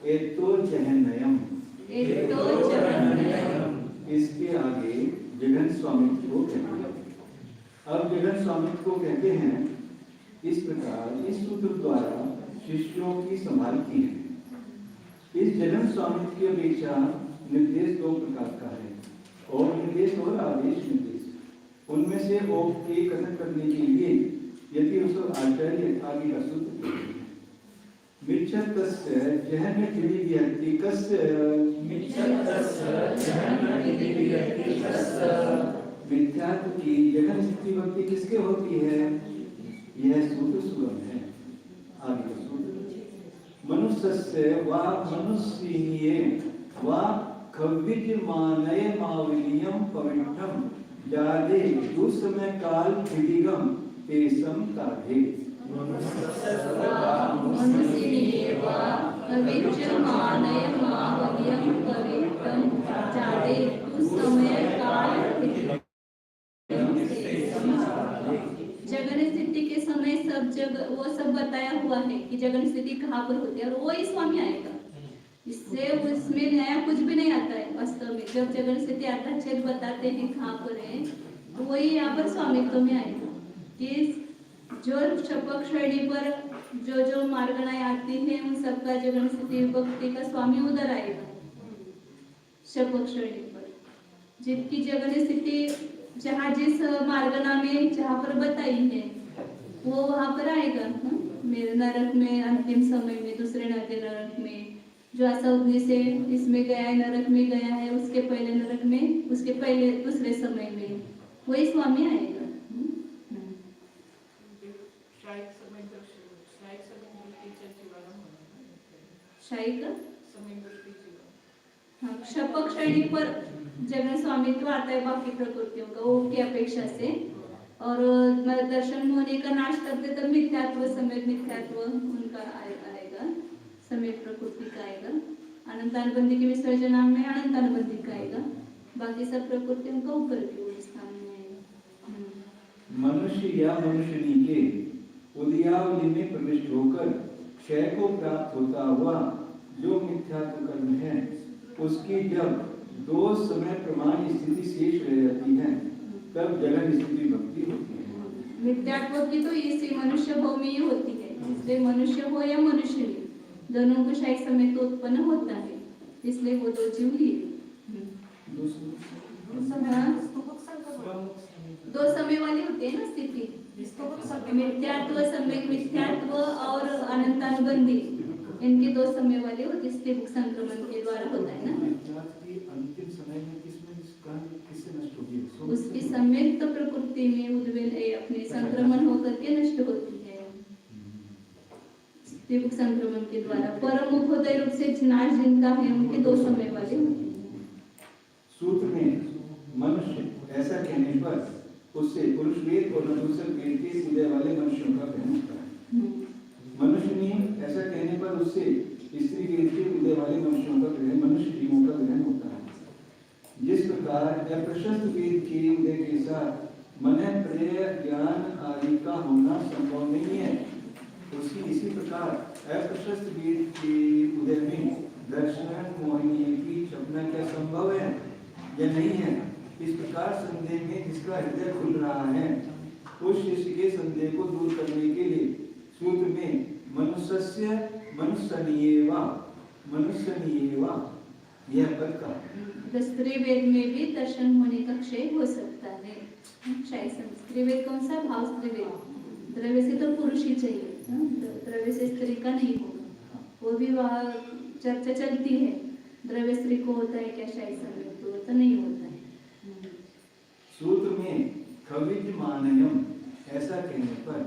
एतो जहन्नयम, इसके आगे जगन स्वामित्व को कहते हैं। अब जगन स्वामित्व को कहते हैं इस प्रकार इस सूत्र द्वारा शिष्यों की संभाल की है। इस जगन स्वामित्व की अपेक्षा निर्देश दो प्रकार का है, और निर्देश और आदेश निर्देश। उनमें से ओम के कथन करने के लिए यदि उस आचार्य आगे का सूत्र मिच्छतस्य जहन्नति व्यक्तिकस्य मिथ्यात्व की जगन स्थिति भक्ति किसके होती है? यह सूत्र सुगम है। आगे का सूत्र मनुष्यस्य वा मनुष्यीये वा खविज्यमानय मावलियम पवित्रम जादे दुस्समय काल विदिगम तेसम ताधे। जगन स्थिति के समय सब जगह वो सब बताया हुआ है कि जगन स्थिति कहाँ पर होती है, और वो ही स्वामी आएगा। इससे उसमें नया कुछ भी नहीं आता है। वास्तव में जब जगन स्थिति अर्थाच्छेद बताते हैं कहाँ पर है, तो वही यहाँ पर स्वामित्व में आएगा कि जो शपक श्रेणी पर जो जो मार्गणाएं आती हैं उन सबका जगन स्थिति भक्ति का स्वामी उधर आएगा। शपक श्रेणी पर जिसकी जगन स्थिति जहाँ जिस मार्गना में जहाँ पर बताई है वो वहाँ पर आएगा। मेरे नरक में अंतिम समय में, दूसरे नरक में जो असावधि से इसमें गया है, नरक में गया है, उसके पहले नरक में, उसके पहले दूसरे समय में वही स्वामी आएगा। हाँ, शपक श्रेणी पर जगन स्वामित्व आता है बाकी प्रकृतियों का वो की अपेक्षा से, और दर्शन होने का नाश करते तब मिथ्यात्व समेत मिथ्यात्व उनका आएगा, समेत प्रकृति का आएगा। अनंतानुबंधी के विसर्जना में अनंतानुबंधी का आएगा, बाकी सब प्रकृतियों का ऊपर की ओर स्थान में आएगा। मनुष्य या मनुष्यनी के उदयावली में प्रविष्ट होकर क्षय को प्राप्त होता हुआ जो मिथ्यात्व कर्म है उसकी जब दो समय प्रमाण स्थिति शेष रह जाती है तब जगन स्थिति भक्ति होती है। मिथ्यात्व की तो इसी मनुष्य भाव में ही होती है, इसलिए मनुष्य हो या मनुष्य हो दोनों को शायद समय तो उत्पन्न होता है, इसलिए वो दो जीव ही दो समय वाली होती है ना स्थिति, मिथ्यात्व, सम्यक मिथ्यात्व और अनंतानुबंधी, इनके दो समय वाले होते इसलिए संक्रमण के द्वारा होता है ना। अंतिम समय में किससे नष्ट होगी? उसकी सम्यक तो प्रकृति में उद्वेल अपने संक्रमण होकर के नष्ट होती है त्रिभुक संक्रमण के द्वारा। परम उपोदय रूप से नाश जिनका है उनके दो समय वाले होते हैं। सूत्र में मनुष्य ऐसा कहने पर उससे पुरुष वेद और नपुंसक वेद के उदय वाले मनुष्यों का ग्रहण होता है। मनुष्य ने ऐसा कहने पर उससे स्त्री वेद के उदय वाले मनुष्यों का ग्रहण, मनुष्य जीवों का ग्रहण होता है। जिस प्रकार अप्रशस्त वेद के उदय के साथ मन प्रेय ज्ञान आदि का होना संभव नहीं है, उसकी इसी प्रकार अप्रशस्त वेद के उदय में दर्शन मोहिनी की क्षपना क्या संभव है या नहीं है? इस प्रकार संदेह में जिसका हृदय खुल रहा है उस शिष्य के संदेह को दूर करने के लिए सूत्र में मनुष्यस्य मनुष्यनीयवा यह पद का स्त्री वेद में भी दर्शन होने का क्षय हो सकता है। स्त्री वेद कौन सा? भाव स्त्री वेद। द्रव्य से तो पुरुष ही चाहिए, द्रव्य से स्त्री का नहीं होगा। वो भी वहाँ चर्चा चलती है, द्रव्य स्त्री को होता है क्या? शायद समय तो नहीं होता है। सूत्र में खविज्यमानयम ऐसा कहने पर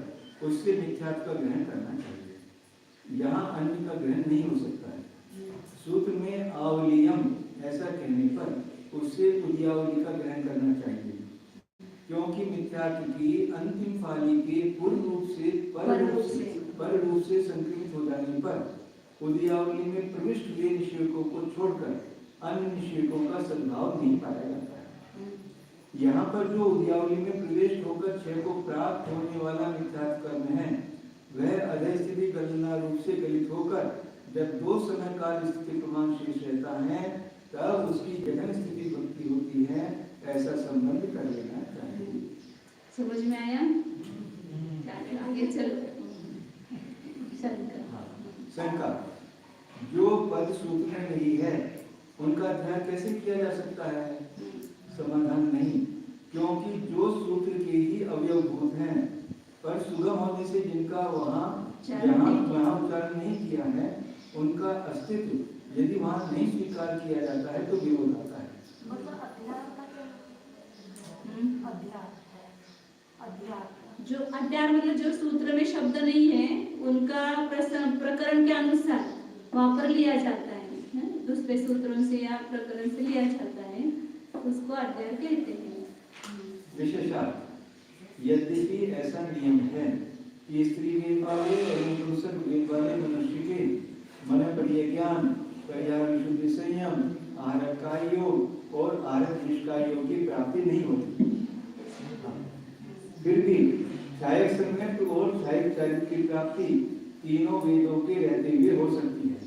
उससे मिथ्यात्व का ग्रहण करना चाहिए, यहाँ अन्य का ग्रहण नहीं हो सकता है। सूत्र में आवलियम ऐसा कहने पर उससे उद्यावली का ग्रहण करना चाहिए, क्योंकि मिथ्यात्व की अंतिम फाली के पूर्ण रूप से पर रूप से संक्रमित हो जाने पर उद्यावली में प्रविष्ट हुए निषेधों को छोड़कर अन्य निषेधों का सद्भाव नहीं पाया जाता है। यहाँ पर जो उद्यावली में प्रवेश होकर क्षय को प्राप्त होने वाला मिथ्यात्व कर्म है वह अधः स्थिति गलना रूप से गलित होकर जब दो समय काल स्थिति प्रमाण शेष रहता है तब उसकी जगन स्थिति भक्ति होती है, ऐसा संबंध कर लेना चाहिए। समझ में आया? आगे चलो। शंका, जो पद सूत्र में नहीं है उनका अध्ययन कैसे किया जा सकता है? समाधान नहीं, क्योंकि जो सूत्र के ही अवयवभूत हैं पर सुगम होने से जिनका वहाँ उच्चारण नहीं किया है, उनका अस्तित्व यदि वहाँ नहीं स्वीकार किया जाता है तो विरोध आता है। जो अध्यार मतलब जो सूत्र में शब्द नहीं है उनका प्रकरण के अनुसार वहाँ पर लिया जाता है, दूसरे सूत्रों से या प्रकरण से लिया जाता है, उसको अध्यार कहते हैं। विशेषार्थ, यद्यपि ऐसा नियम है कि स्त्री वेद वाले और पुरुष वेद वाले मनुष्य के मन परिज्ञान, परिहार विशुद्धि संयम, आहार का योग और आहार निष्काय योग की प्राप्ति नहीं होती, फिर भी सहायक सम्यक और सहायक चारित्र की प्राप्ति तीनों वेदों के रहते हुए हो सकती है।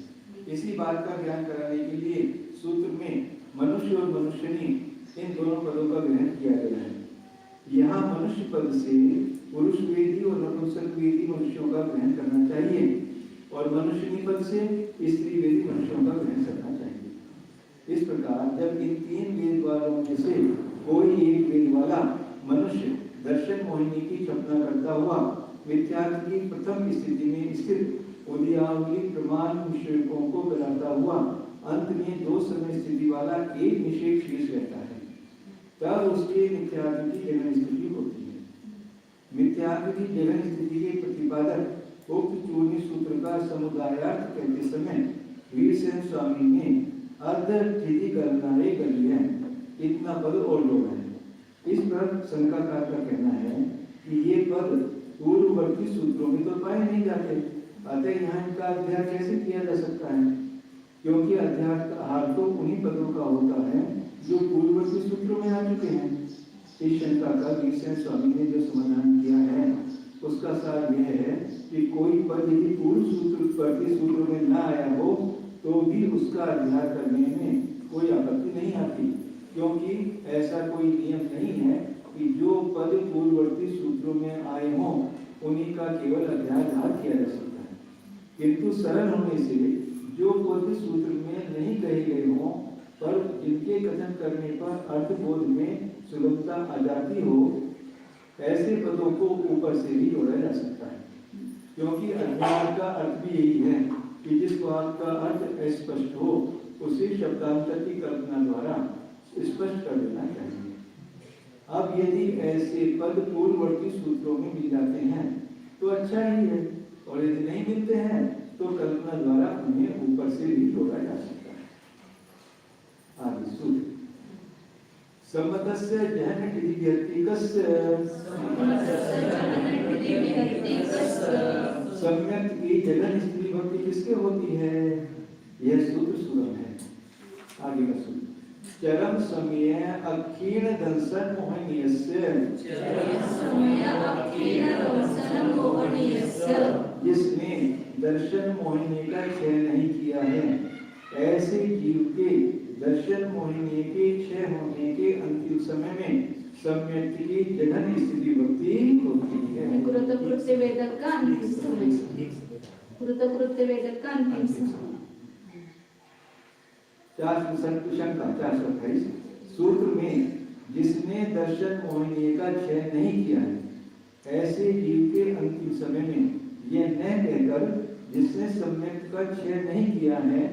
इसी बात का ज्ञान कराने के लिए सूत्र में मनुष्य और मनुष्यनी इन दोनों पदों का ग्रहण किया गया है। यहाँ मनुष्य पद से पुरुष वेदी और नपुंसक वेदी मनुष्यों का ग्रहण करना चाहिए और मनुष्यनी पद से स्त्री वेदी मनुष्यों का ग्रहण करना चाहिए। इस प्रकार जब इन तीन वेद वालों में से कोई एक वेद वाला मनुष्य दर्शन मोहिनी की कल्पना करता हुआ मिथ्यार्थ की प्रथम स्थिति में स्थित उदयावली प्रमाण विषयों को बनाता हुआ अंत में दो समय स्थिति वाला एक निषेध शेष रहता है, तब उसके मिथ्यार्थ की जगन स्थिति होती है। मिथ्यार्थ की जगन स्थिति के प्रतिपादक उक्त चूर्णी सूत्र का समुदायार्थ कहते समय वीरसेन स्वामी ने अर्ध गणनाएं कर ली है, इतना पद और लोग हैं। इस पर शंकाकार का कहना है कि ये पद पूर्ववर्ती सूत्रों में तो पाए नहीं जाते, अतः यहाँ इनका अध्ययन कैसे किया जा सकता है? क्योंकि अध्ययन का हाल तो उन्हीं पदों का होता है जो पूर्ववर्ती सूत्रों में आ चुके हैं। इस शंका का वीरसेन स्वामी ने जो समाधान किया है उसका सार यह है कि कोई पद यदि पूर्ववर्ती सूत्रों में न आया हो तो भी उसका अध्ययन करने में कोई आपत्ति नहीं आती, क्योंकि ऐसा कोई नियम नहीं है कि जो पद पूर्ववर्ती सूत्रों में आए हों उन्हीं का केवल अध्ययन किया जा सकता है, किंतु सरल होने से जो पद सूत्र में नहीं कहे गए हों पर जिनके कथन करने पर अर्थबोध में सुलभता आ जाती हो, ऐसे पदों को ऊपर से भी जोड़ा जा सकता है। क्योंकि अध्ययन का अर्थ भी यही है कि जिस बात का अर्थ स्पष्ट हो उसे शब्दांतर की कल्पना द्वारा स्पष्ट कर देना चाहिए। अब यदि ऐसे पद पूर्ववर्ती सूत्रों में मिल जाते हैं तो अच्छा ही है, और यदि नहीं मिलते हैं तो कल्पना द्वारा उन्हें ऊपर से भी जोड़ा जा सकता है। आगे सूत्र सम्मतस्य जहन सम्यक की जगन स्त्री भक्ति किसके होती है? यह सूत्र सुलभ है। आगे का सूत्र चरम समय अक्षीण दंसन मोहनीयस्य जिसने दर्शन मोहिनी का क्षय नहीं किया है, ऐसे जीव के दर्शन मोहिनी के क्षय होने के अंतिम समय में सम्यक की जगन स्थिति भक्ति होती है। कृतकृत्य वेदक का अंतिम समय, कृतकृत्य वेदक का अंतिम समय। 428 सूत्र में जिसने दर्शन मोहिनी का क्षय नहीं किया है, ऐसे जीव के अंतिम समय में यह न कहकर जिसने सम्यक का क्षय नहीं किया है,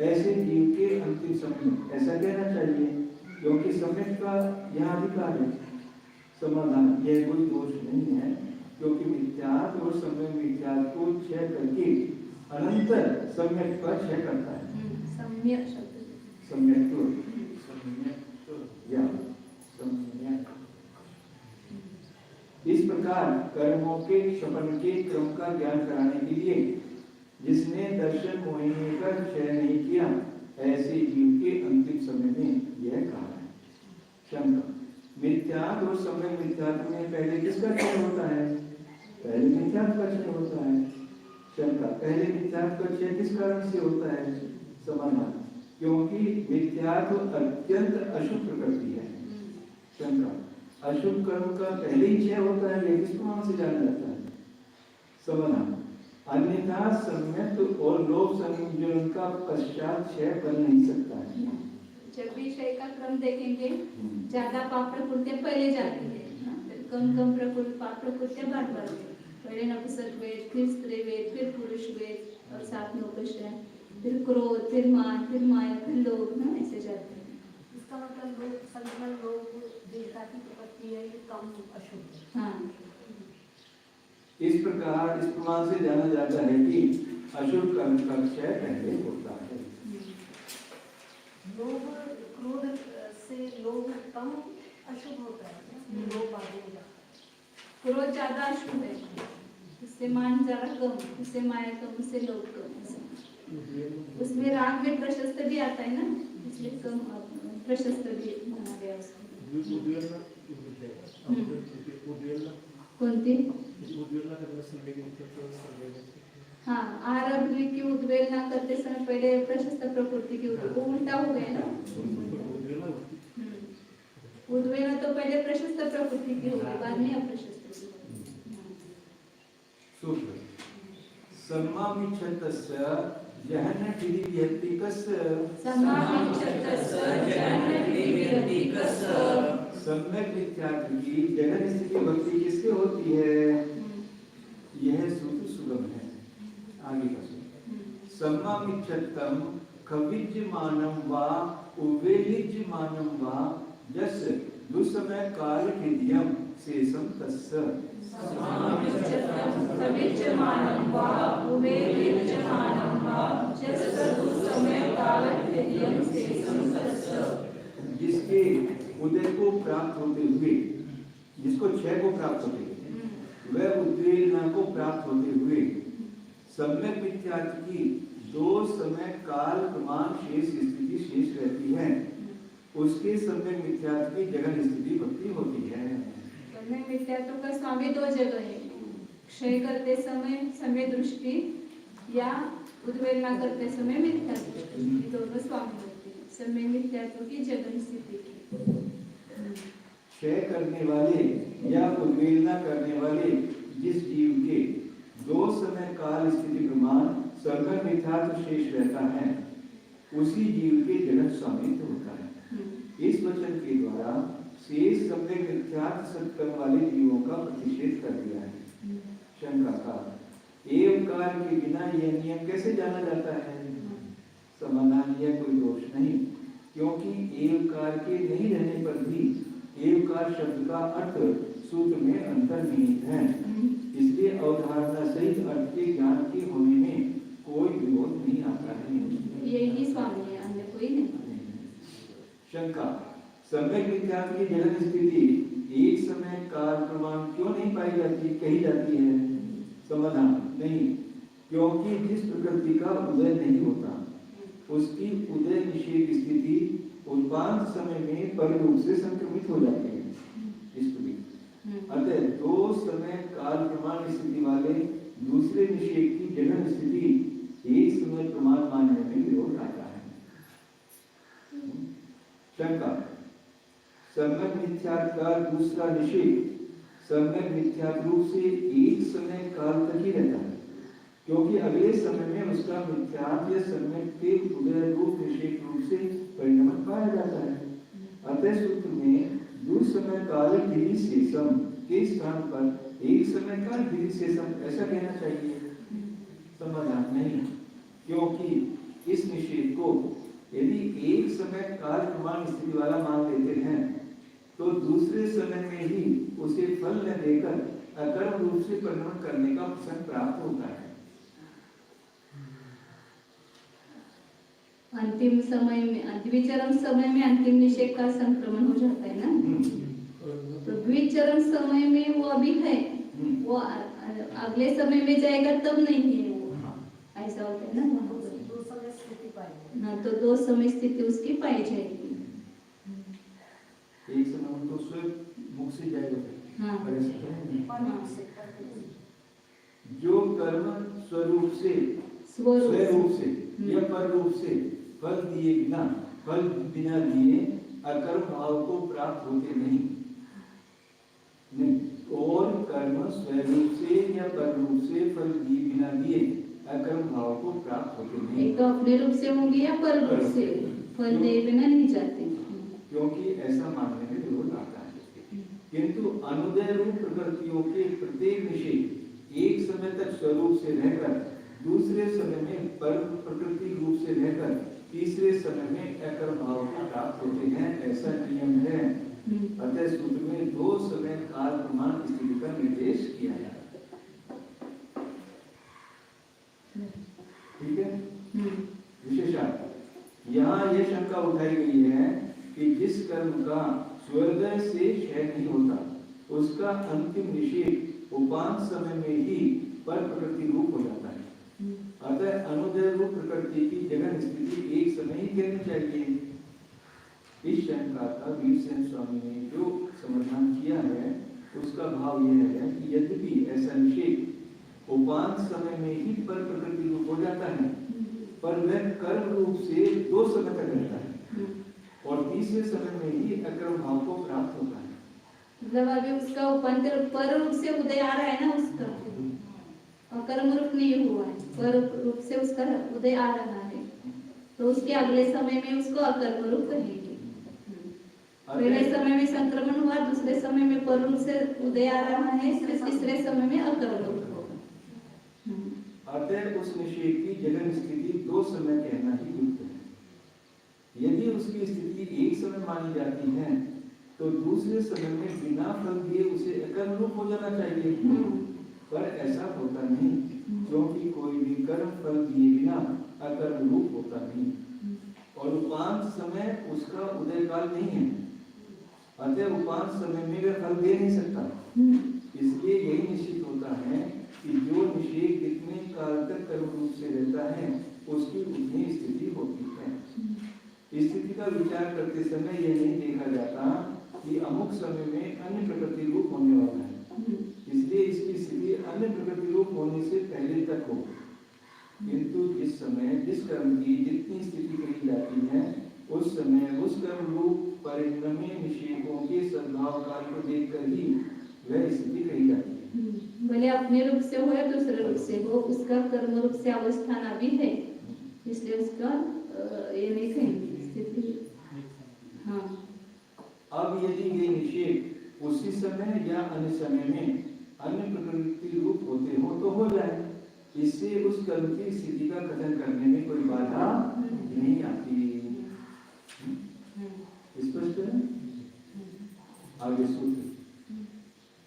ऐसे जीव के अंतिम समय में ऐसा कहना चाहिए, क्योंकि सम्यक का यहाँ अधिकार है। समाधान यह कोई दोष नहीं है, क्योंकि मिथ्यात्व और सम्यक मिथ्यात्व को क्षय करके अनंतर सम्यक का क्षय करता है। इस प्रकार कर्मों के क्षपण के क्रम का ज्ञान कराने के लिए जिसने दर्शन मोहिनी का क्षय नहीं किया, ऐसे जीव के अंतिम समय में यह कहा है। शंका मिथ्यात्व और सम्यक मिथ्यात्व में पहले किसका क्षय होता है? पहले मिथ्यात्व का क्षय होता है। शंका, पहले मिथ्यात्व का क्षय किस कारण से होता है? समाधान, क्योंकि मिथ्यात्व अत्यंत अशुभ प्रकृति है। शंका, अशुभ कर्म का पहले ही क्षय होता है, यह किस प्रमाण से जाना जाता है? समाधान, अन्यथा सम्यक और लोभ संयोजन का पश्चात क्षय बन नहीं सकता है। जब भी क्षय का क्रम देखेंगे, ज्यादा पाप प्रकृतियां पहले जाती है, फिर कम कम प्रकृति पाप प्रकृतियां बार बार, पहले नपुंसक वेद, फिर स्त्री वेद, फिर पुरुष वेद और साथ में उपशय, फिर क्रोध, फिर मान, फिर माया, फिर लोभ, ना ऐसे जाते हैं। इसका मतलब लोग संगठन लोग देवता की प्रकृति है, ये कम अशुभ। हाँ, इस प्रकार इस प्रमाण से जाना जाता है कि अशुभ कर्म का क्षय पहले होता है। लोभ क्रोध से लोभ कम अशुभ होता है, लोभ आगे जाता है। क्रोध ज्यादा अशुभ है, उससे मान ज्यादा कम, उससे माया कम, उससे लोभ कम, उसमें राग में प्रशस्त भी आता है ना, इसलिए कम प्रशस्त भी माना गया उसको। कोणती? हाँ, आरब्ध की उद्वेलना करते समय पहले प्रशस्त प्रकृति की वो उल्टा हो गया ना। उद्वेलना तो पहले प्रशस्त प्रकृति की होगी, बाद में अप्रशस्त की। सूत्र सम्मामिच्छतस्य जहन्य विहतिकस्य समामिच्छतस्य जहन्य विहतिकस्य सम्यक मिथ्यात्व की जगन स्थिति भक्ति किससे होती है? यह सूत्र सुगम है। आगे का सूत्र सम्मामिच्छतम खविज्यमानं वा उवेलिज्यमानं वा यस् दुस्समय काल हृदयं शेषं तस्य समामिच्छतम खविज्यमानं वा उवेलिज्यमानं वा यस् दुस्समय काल हृदयं शेषं तस्य। जिसके उदय को प्राप्त होते हुए, जिसको क्षय को प्राप्त होते हुए, वह उद्वेलना को प्राप्त होते हुए सम्यक मिथ्यात्व की दो समय काल प्रमाण शेष स्थिति शेष रहती है, उसके सम्यक मिथ्यात्व की जगन स्थिति भक्ति होती है। सम्यक मिथ्यात्व का स्वामी दो जगह है, क्षय करते समय समय दृष्टि या उद्वेलना करते समय मिथ्या दृष्टि, ये दोनों स्वामी होते हैं सम्यक मिथ्यात्व की जगन स्थिति की। क्षय करने वाले या उद्वेलना करने वाले जिस जीव के दो समय काल स्थिति प्रमाण सम्यक मिथ्यात्व शेष रहता है, उसी जीव के जगत स्वामित्व होता है। इस वचन के द्वारा शेष सम्यक मिथ्यात्व सत्कर्म वाले जीवों का प्रतिषेध कर दिया है। शंका का एवंकार के बिना यह नियम कैसे जाना जाता है? समाधान, यह कोई दोष नहीं, क्योंकि एवंकार के नहीं रहने पर भी एवंकार शब्द का अर्थ सूत्र में अंतर्निहित है, इसलिए अवधारणा सहित अर्थ के ज्ञान के होने में कोई विरोध नहीं आता है। यही स्वामी है, अन्य कोई नहीं। शंका, सम्यक मिथ्यात्व की जगन स्थिति एक समय काल प्रमाण क्यों नहीं पाई जाती, कही जाती है? समाधान, नहीं, क्योंकि जिस प्रकृति का उदय नहीं होता, उसकी उदय निषेध स्थिति उत्पाद समय में परिरूप से संक्रमित हो जाती है। अतः दो समय काल प्रमाण स्थिति वाले दूसरे निषेध की जगन स्थिति एक समय प्रमाण मानने में विरोध आता है। शंका, सम्यक मिथ्यात्व का दूसरा निषेध सम्यक मिथ्यात्व रूप से एक समय काल तक ही रहता है, क्योंकि अगले समय में उसका मिथ्यात्व या सम्यक के उदय रूप निषेध रूप से परिणमन पाया जाता है। अतः सूत्र में दुस्समय काल धीरी शेषम के स्थान पर एक समय काल धीरी शेषम ऐसा कहना चाहिए। समाधान, नहीं, क्योंकि इस निषेध को यदि एक समय काल प्रमाण स्थिति वाला मान लेते हैं, तो दूसरे समय में ही उसे फल न देकर अकर्म रूप से परिणमन करने का प्रसंग प्राप्त होता है। अंतिम समय में द्विचरम समय में अंतिम निषेध का संक्रमण हो जाता है ना, तो द्विचरम समय में वो अभी है, वो अगले समय में जाएगा तब नहीं है, वो ऐसा होता है ना। दो समय स्थिति पाई, हाँ, तो दो समय स्थिति उसकी पाई जाएगी। एक समय तो स्वयं मुख से जाएगा। हाँ, जो कर्म स्वरूप से स्वरूप से या पर रूप से फल दिए बिना दिए अकर्म भाव को प्राप्त होते नहीं। और कर्म स्वरूप से या पर रूप से फल दिए बिना दिए अकर्म भाव को प्राप्त होते नहीं। एक तो अपने रूप से होंगे या पर रूप से फल दिए बिना नहीं जाते, क्योंकि ऐसा मानने में विरोध आता है। किंतु अनुदय रूप प्रकृतियों के प्रत्येक निषेध एक समय तक स्वरूप से रहकर दूसरे समय में पर प्रकृति रूप से रहकर तीसरे समय में अकर्म भाव को प्राप्त होते हैं, ऐसा नियम है। अतः सूत्र में 2 समय काल प्रमाण स्थिति का निर्देश किया है। ठीक है। विशेषण यहाँ यह शंका उठाई गई है कि जिस कर्म का स्वर्ग से क्षय नहीं होता उसका अंतिम निषेध उपांत समय में ही पर प्रकृति रूप हो जाता है। अतः अनुदय रूप प्रकृति की जगह स्थिति एक समय ही कहनी चाहिए। इस शंका का वीरसेन स्वामी ने जो समाधान किया है उसका भाव यह है कि यद्यपि ऐसा निषेध उपांत समय में ही पर प्रकृति रूप हो जाता है, पर वह कर्म रूप से 2 समय तक रहता है और तीसरे समय में ही अकर्म भाव को प्राप्त होता है। मतलब अभी उसका उपांतर पर रूप से उदय आ रहा है ना, उसका अकर्म रूप नहीं हुआ है, पर रूप से उसका उदय आ रहा है, तो उसके अगले समय में उसको अकर्म रूप कहेंगे। पहले समय में संक्रमण हुआ, दूसरे समय में पर रूप से उदय आ रहा है, फिर तीसरे समय में अकर्म रूप होगा। अतः उस निषेध की जगह स्थिति 2 समय कहना ही युक्त है। यदि उसकी स्थिति एक समय मानी जाती है तो दूसरे समय में बिना फल दिए उसे अकर्म रूप हो जाना चाहिए, पर ऐसा होता नहीं, क्योंकि कोई भी कर्म फल दिए बिना अकर्म रूप होता नहीं और उपांत समय उसका उदय काल नहीं है। अतः उपांत समय में वह फल दे नहीं सकता। इसलिए यही निश्चित होता है कि जो निषेध जितने काल तक कर्म रूप से रहता है उसकी उतनी स्थिति होती है। स्थिति का विचार करते समय यह नहीं देखा जाता कि अमुक समय में अन्य प्रकृति रूप होने वाला है, इसलिए इसकी स्थिति अन्य प्रकृति रूप होने से पहले तक हो। किंतु जिस समय जिस कर्म की जितनी स्थिति कही जाती है उस समय उस कर्म रूप परिणामी निषेधों के सद्भाव काल को देखकर ही वह स्थिति कही जाती है। भले अपने रूप से हो या दूसरे रूप से हो, उसका कर्म रूप से अवस्थान अभी है, इसलिए उसका ये नहीं कहेंगे स्थिति। हाँ। अब यदि ये निषेध उसी समय या अन्य समय में अन्य प्रकृति रूप होते हो तो हो जाए, इससे उस कर्म की स्थिति का कथन करने में कोई बाधा नहीं आती। स्पष्ट है। आगे सूत्र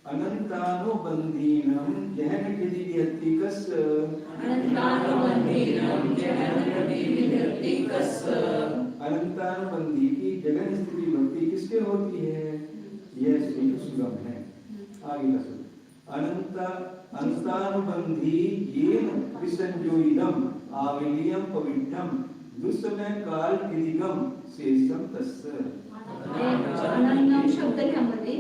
अनंतानुबंधीनम जहन यदि व्यक्तिकस अनंतानुबंधी की जगन स्थिति भक्ति किसके होती है? यह श्री सुगम है। आगे का सूत्र अनंतानुबंधी येन विसंयोइदम आविलियम पवित्रम दुस्समय काल विधिगम शेषम तस्य। अनंतम शब्द ह्यामध्ये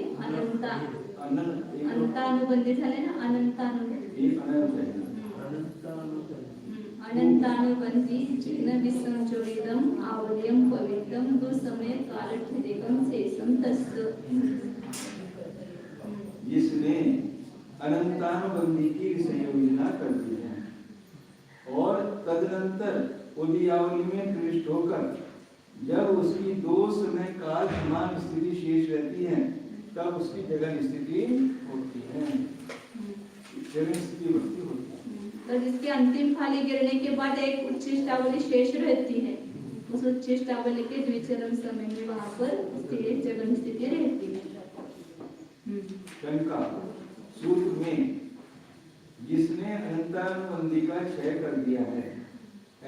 अनंतानुबंधी झाले ना, अनंतानुबंधी अनंतानुबंधी जिन विसंयोइदम आविलियम पवित्रम दुस्समय काल विधिगम शेषम तस्य। जिसने अनंतानुबंधी की संयोजना कर दी है और तदनंतर उदयावली में प्रविष्ट होकर जब उसकी 2 समय काल समान स्थिति शेष रहती है तब उसकी जगन स्थिति होती है, जगन स्थिति भक्ति होती है। तो जिसकी अंतिम फाली गिरने के बाद एक उच्चिष्टावली शेष रहती है, उस उच्चिष्टावली के द्विचरम समय में वहां पर उसकी जगन स्थिति रहती है। शंका सूत्र में जिसने अनंतानुबंधी का क्षय कर दिया है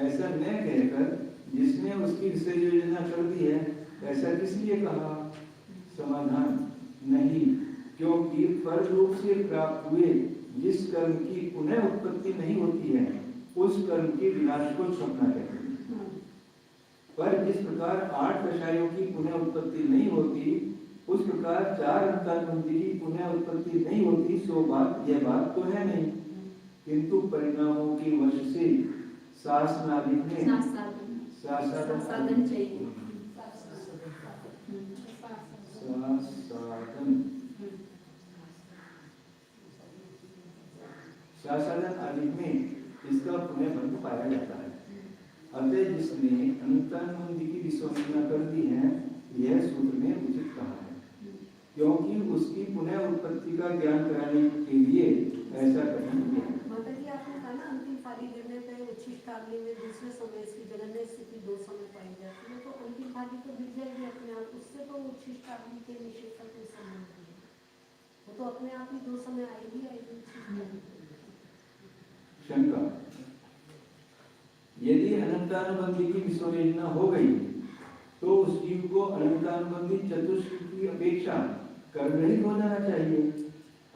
ऐसा न कहकर जिसने उसकी विसर्जना कर दी है ऐसा किस लिए कहा? समाधान नहीं, क्योंकि पर रूप से प्राप्त हुए जिस कर्म की पुनः उत्पत्ति नहीं होती है उस कर्म के विनाश को स्वप्न कहते हैं। पर जिस प्रकार 8 कषायों की पुनः उत्पत्ति नहीं होती उस प्रकार 4 अनंतानुबंधी की पुनः उत्पत्ति नहीं होती, सो बात यह बात तो है नहीं। किंतु परिणामों के वश से शासनादि में साधन चाहिए। शासनादन आदि में इसका पुण्य बंध पाया जाता है। अतः जिसने अनंतानुबंधी की विश्वसना कर दी है, यह सूत्र में उचित कहा है, क्योंकि उसकी पुनः उत्पत्ति का ज्ञान कराने के लिए ऐसा कथन किया है। माता जी आपने कहा ना अंतिम पाली गिरने पे उच्छिष्टाग्नि में दूसरे समय की जगन्य स्थिति 2 समय पाई जाती है, तो अंतिम पाली तो गिर जाएगी अपने आप, उससे तो उच्छिष्टाग्नि के निषेध का कोई संबंध नहीं है, वो तो अपने आप ही 2 समय आएगी। शंका, यदि अनंतानुबंधी की विश्वयोजना हो गई तो उस जीव को अनंतानुबंधी चतुष्क की अपेक्षा कर्मरहित हो जाना चाहिए।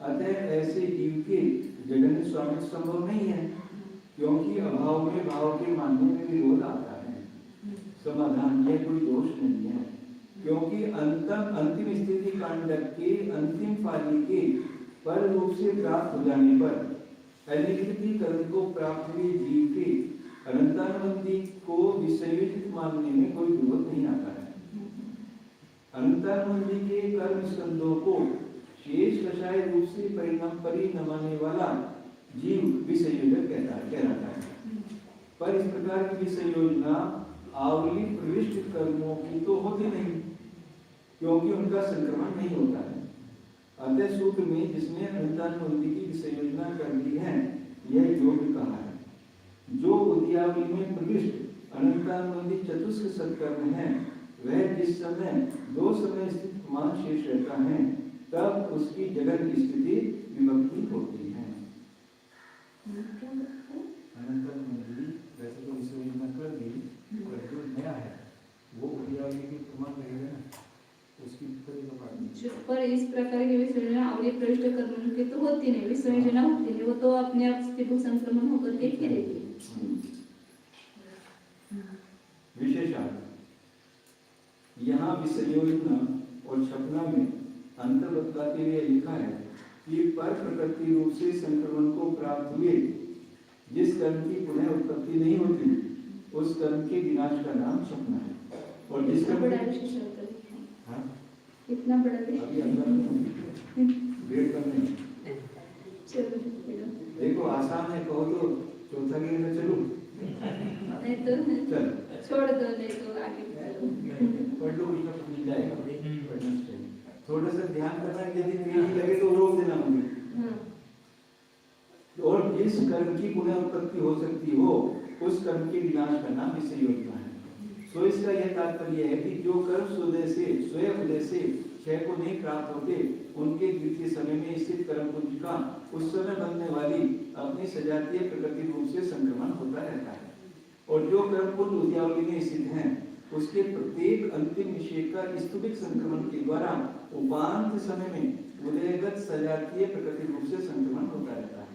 अतः ऐसे जीव के जगन्य स्वामित्व संभव नहीं है, क्योंकि अभाव में भाव के मानने में विरोध आता है। समाधान, यह कोई दोष नहीं है, क्योंकि अंतिम स्थिति कांडक के अंतिम पाली के पर रूप से प्राप्त हो जाने पर अनिकृति कर्म को प्राप्त हुए जीव के अनंतानुबंधी को विसंयोजित मानने में कोई विरोध नहीं आता है। अनंतानुबंधी के कर्म स्कंदों को शेष कषाय रूप से परिणमाने वाला जीव विसंयोजक कहलाता है। पर इस प्रकार की विसंयोजना आवली प्रविष्ट कर्मों की तो होती नहीं, क्योंकि उनका संक्रमण नहीं होता है। अतः सूत्र में जिसने अनंतानुबंधी की विसंयोजना कर दी है, यह योग्य कहा है। जो उद्यावली में प्रविष्ट अनंतानुबंधी चतुष्क सत्कर्म है, वह जिस समय 2 समय स्थित मान शेष रहता है, तब उसकी जगत की स्थिति विभक्ति होती है। अनंतानुबंधी वैसे तो विसंयोजना कर दी, पर जो नया है वो उद्यावली के प्रमाण रहेगा ना, उसकी पर इस प्रकार की विसर्जन आवली प्रविष्ट कर्म की तो होती नहीं, विसर्जना होती नहीं, वो तो अपने आप स्थिति संक्रमण होकर के ही रहती है। विशेषण, यहाँ विसंयोजना और छपना में अंतर बताते हुए लिखा है कि पर प्रकृति रूप से संक्रमण को प्राप्त हुए जिस कर्म की पुनः उत्पत्ति नहीं होती, उस कर्म के विनाश का नाम छपना है। और जिसका बड़ा विशेषण इतना बड़ा वेट करने देखो आसान है, कहो तो चौथा गिर में चलूं, नहीं तो चल छोड़ दो, नहीं तो आगे पढ़ लो, मिल जाएगा। थोड़ा सा ध्यान करना, यदि नहीं लगे तो रोक देना मुझे। और जिस कर्म की पुनः उत्पत्ति हो सकती हो, उस कर्म के विनाश का नाम विसंयोजना है। तो इसका यह तात्पर्य है कि जो कर्म स्वयं उदय से क्षय को नहीं प्राप्त होते, उनके द्वितीय समय में स्थित कर्म पुंज का उस समय बनने वाली अपनी सजातीय प्रकृति रूप से संक्रमण होता रहता है। और जो कर्म पुंज उद्यावली में स्थित हैं, उसके प्रत्येक अंतिम निषेध का स्तुभिक संक्रमण के द्वारा उपांत समय में उदयगत सजातीय प्रकृति रूप से संक्रमण होता रहता है,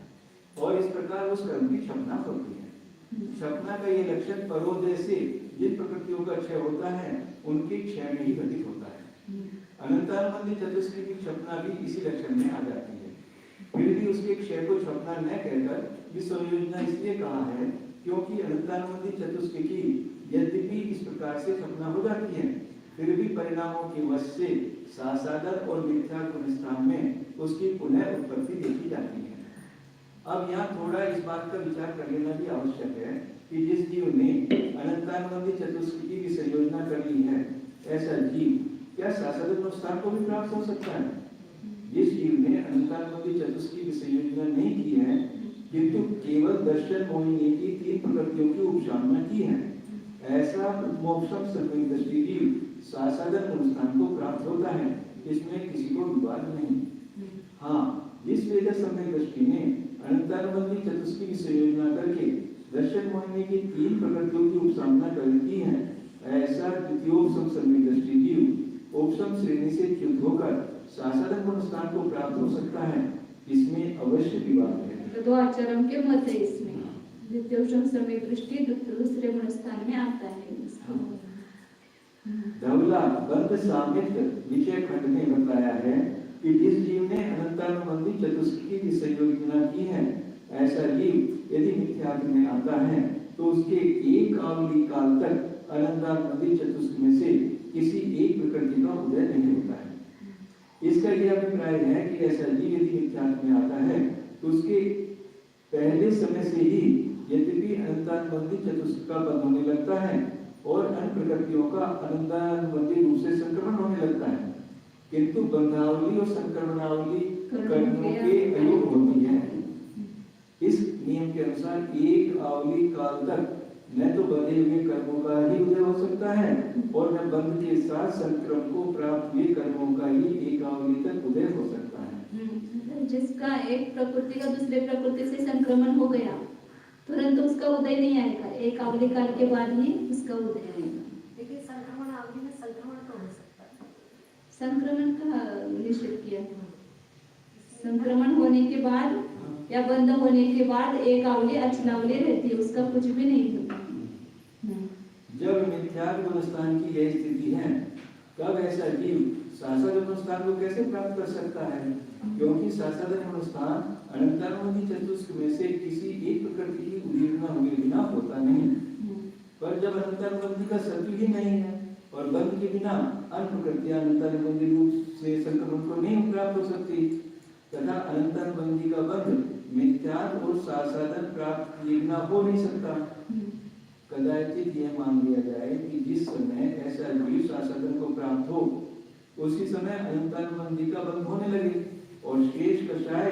और इस प्रकार उस कर्म की क्षमता होती है। क्षमता का यह लक्षण परोदय से जिन प्रकृतियों का क्षय होता है, उनके क्षय में ही घटित होता है। अनंतानुबंधी चतुष्क की क्षमता भी इसी लक्षण में आ जाती है। फिर भी उसके क्षय को क्षमता न कहकर विसंयोजना इसलिए कहा है, क्योंकि अनंतानुबंधी चतुष्क की यद्यपि इस प्रकार से क्षमता हो जाती है, फिर भी परिणामों के वश से सासादर और मिथ्या स्थान में उसकी पुनः उत्पत्ति देखी जाती है। अब यहाँ थोड़ा इस बात का विचार कर लेना भी आवश्यक है कि जिस जीव ने अनंतानुबंधी चतुष्क की विसंयोजना कर ली है, ऐसा जीव क्या सासादर स्थान को भी प्राप्त हो सकता है? जिस जीव ने अनंतानुबंधी चतुष्क की विसंयोजना नहीं की है, किंतु केवल दर्शन मोहिनी की 3 प्रकृतियों की उपशामना की है, ऐसा मोक्षम सर्वैक दृष्टि जीव सासादर स्थान को प्राप्त होता है, इसमें किसी को विवाद नहीं। हाँ, जिस वेद सर्वैक दृष्टि ने अनंतानुबंधी चतुष्क की विसंयोजना करके दर्शन मोहिनी की 3 प्रकृतियों की उपशामना कर दी है, ऐसा द्वितीयोपम सर्वैक दृष्टि जीव उपशम श्रेणी से च्युत होकर सासादर स्थान को प्राप्त हो सकता है, इसमें अवश्य विवाद है। तो आचरण के मत है इसमें द्वितीयोपम सर्वैक दृष्टि दूसरे स्थान में आता है। धवला बंद सामित विषय खंड में बताया है कि जिस जीव ने अनंतानुबंधी चतुष्क की विसंयोजना की है, ऐसा जीव यदि मिथ्यात्व में आता है तो उसके एक आवली काल तक अनंतानंदी चतुष्क में से किसी एक प्रकृति का उदय नहीं होता है। इसका यह अभिप्राय है कि ऐसा जीव यदि मिथ्यात्व में आता है तो उसके पहले समय से ही यद्यपि अनंतानुबंधी चतुष्क का बंध होने लगता है और अन्य प्रकृतियों का अनंतानुबंधी रूप से संक्रमण होने लगता है, किंतु बंधावली और संक्रमणावली कर्मों के अयोग होती है। इस नियम के अनुसार एक आवली काल तक न तो बंधे हुए कर्मों का ही उदय हो सकता है और न बंध के साथ संक्रमण को प्राप्त हुए कर्मों का ही एक आवली तक उदय हो सकता है। जिसका एक प्रकृति का दूसरे प्रकृति से संक्रमण हो गया तुरंत उसका उदय नहीं आएगा, एक आवली काल के बाद ही उसका उदय आएगा। लेकिन संक्रमण आवली में संक्रमण तो हो सकता है। संक्रमण का निश्चित किया है। संक्रमण होने के बाद या बंद होने के बाद एक आवली अचलावली रहती है, उसका कुछ भी नहीं होता। जब मिथ्यात्व स्थान की यह स्थिति है तब ऐसा जीव सासाधन स्थान को कैसे प्राप्त कर सकता है, क्योंकि सासाधन स्थान अनंतानुबंधी चतुष्क में से किसी एक प्रकृति की उदीर्णा हुए बिना होता नहीं। पर जब अनंतानुबंधी का सत्व ही नहीं है और बंध के बिना अन्य प्रकृतियां अनंतानुबंधी रूप से संक्रमण को नहीं प्राप्त हो सकती तथा अनंतानुबंधी का बंध मिथ्यात्व और सासाधन प्राप्त किए बिना हो नहीं सकता। कदाचित यह मान लिया जाए कि जिस समय ऐसा जीव सासाधन को प्राप्त हो उसी समय अनंतानुबंधी का बंध होने लगे और शेष कषाय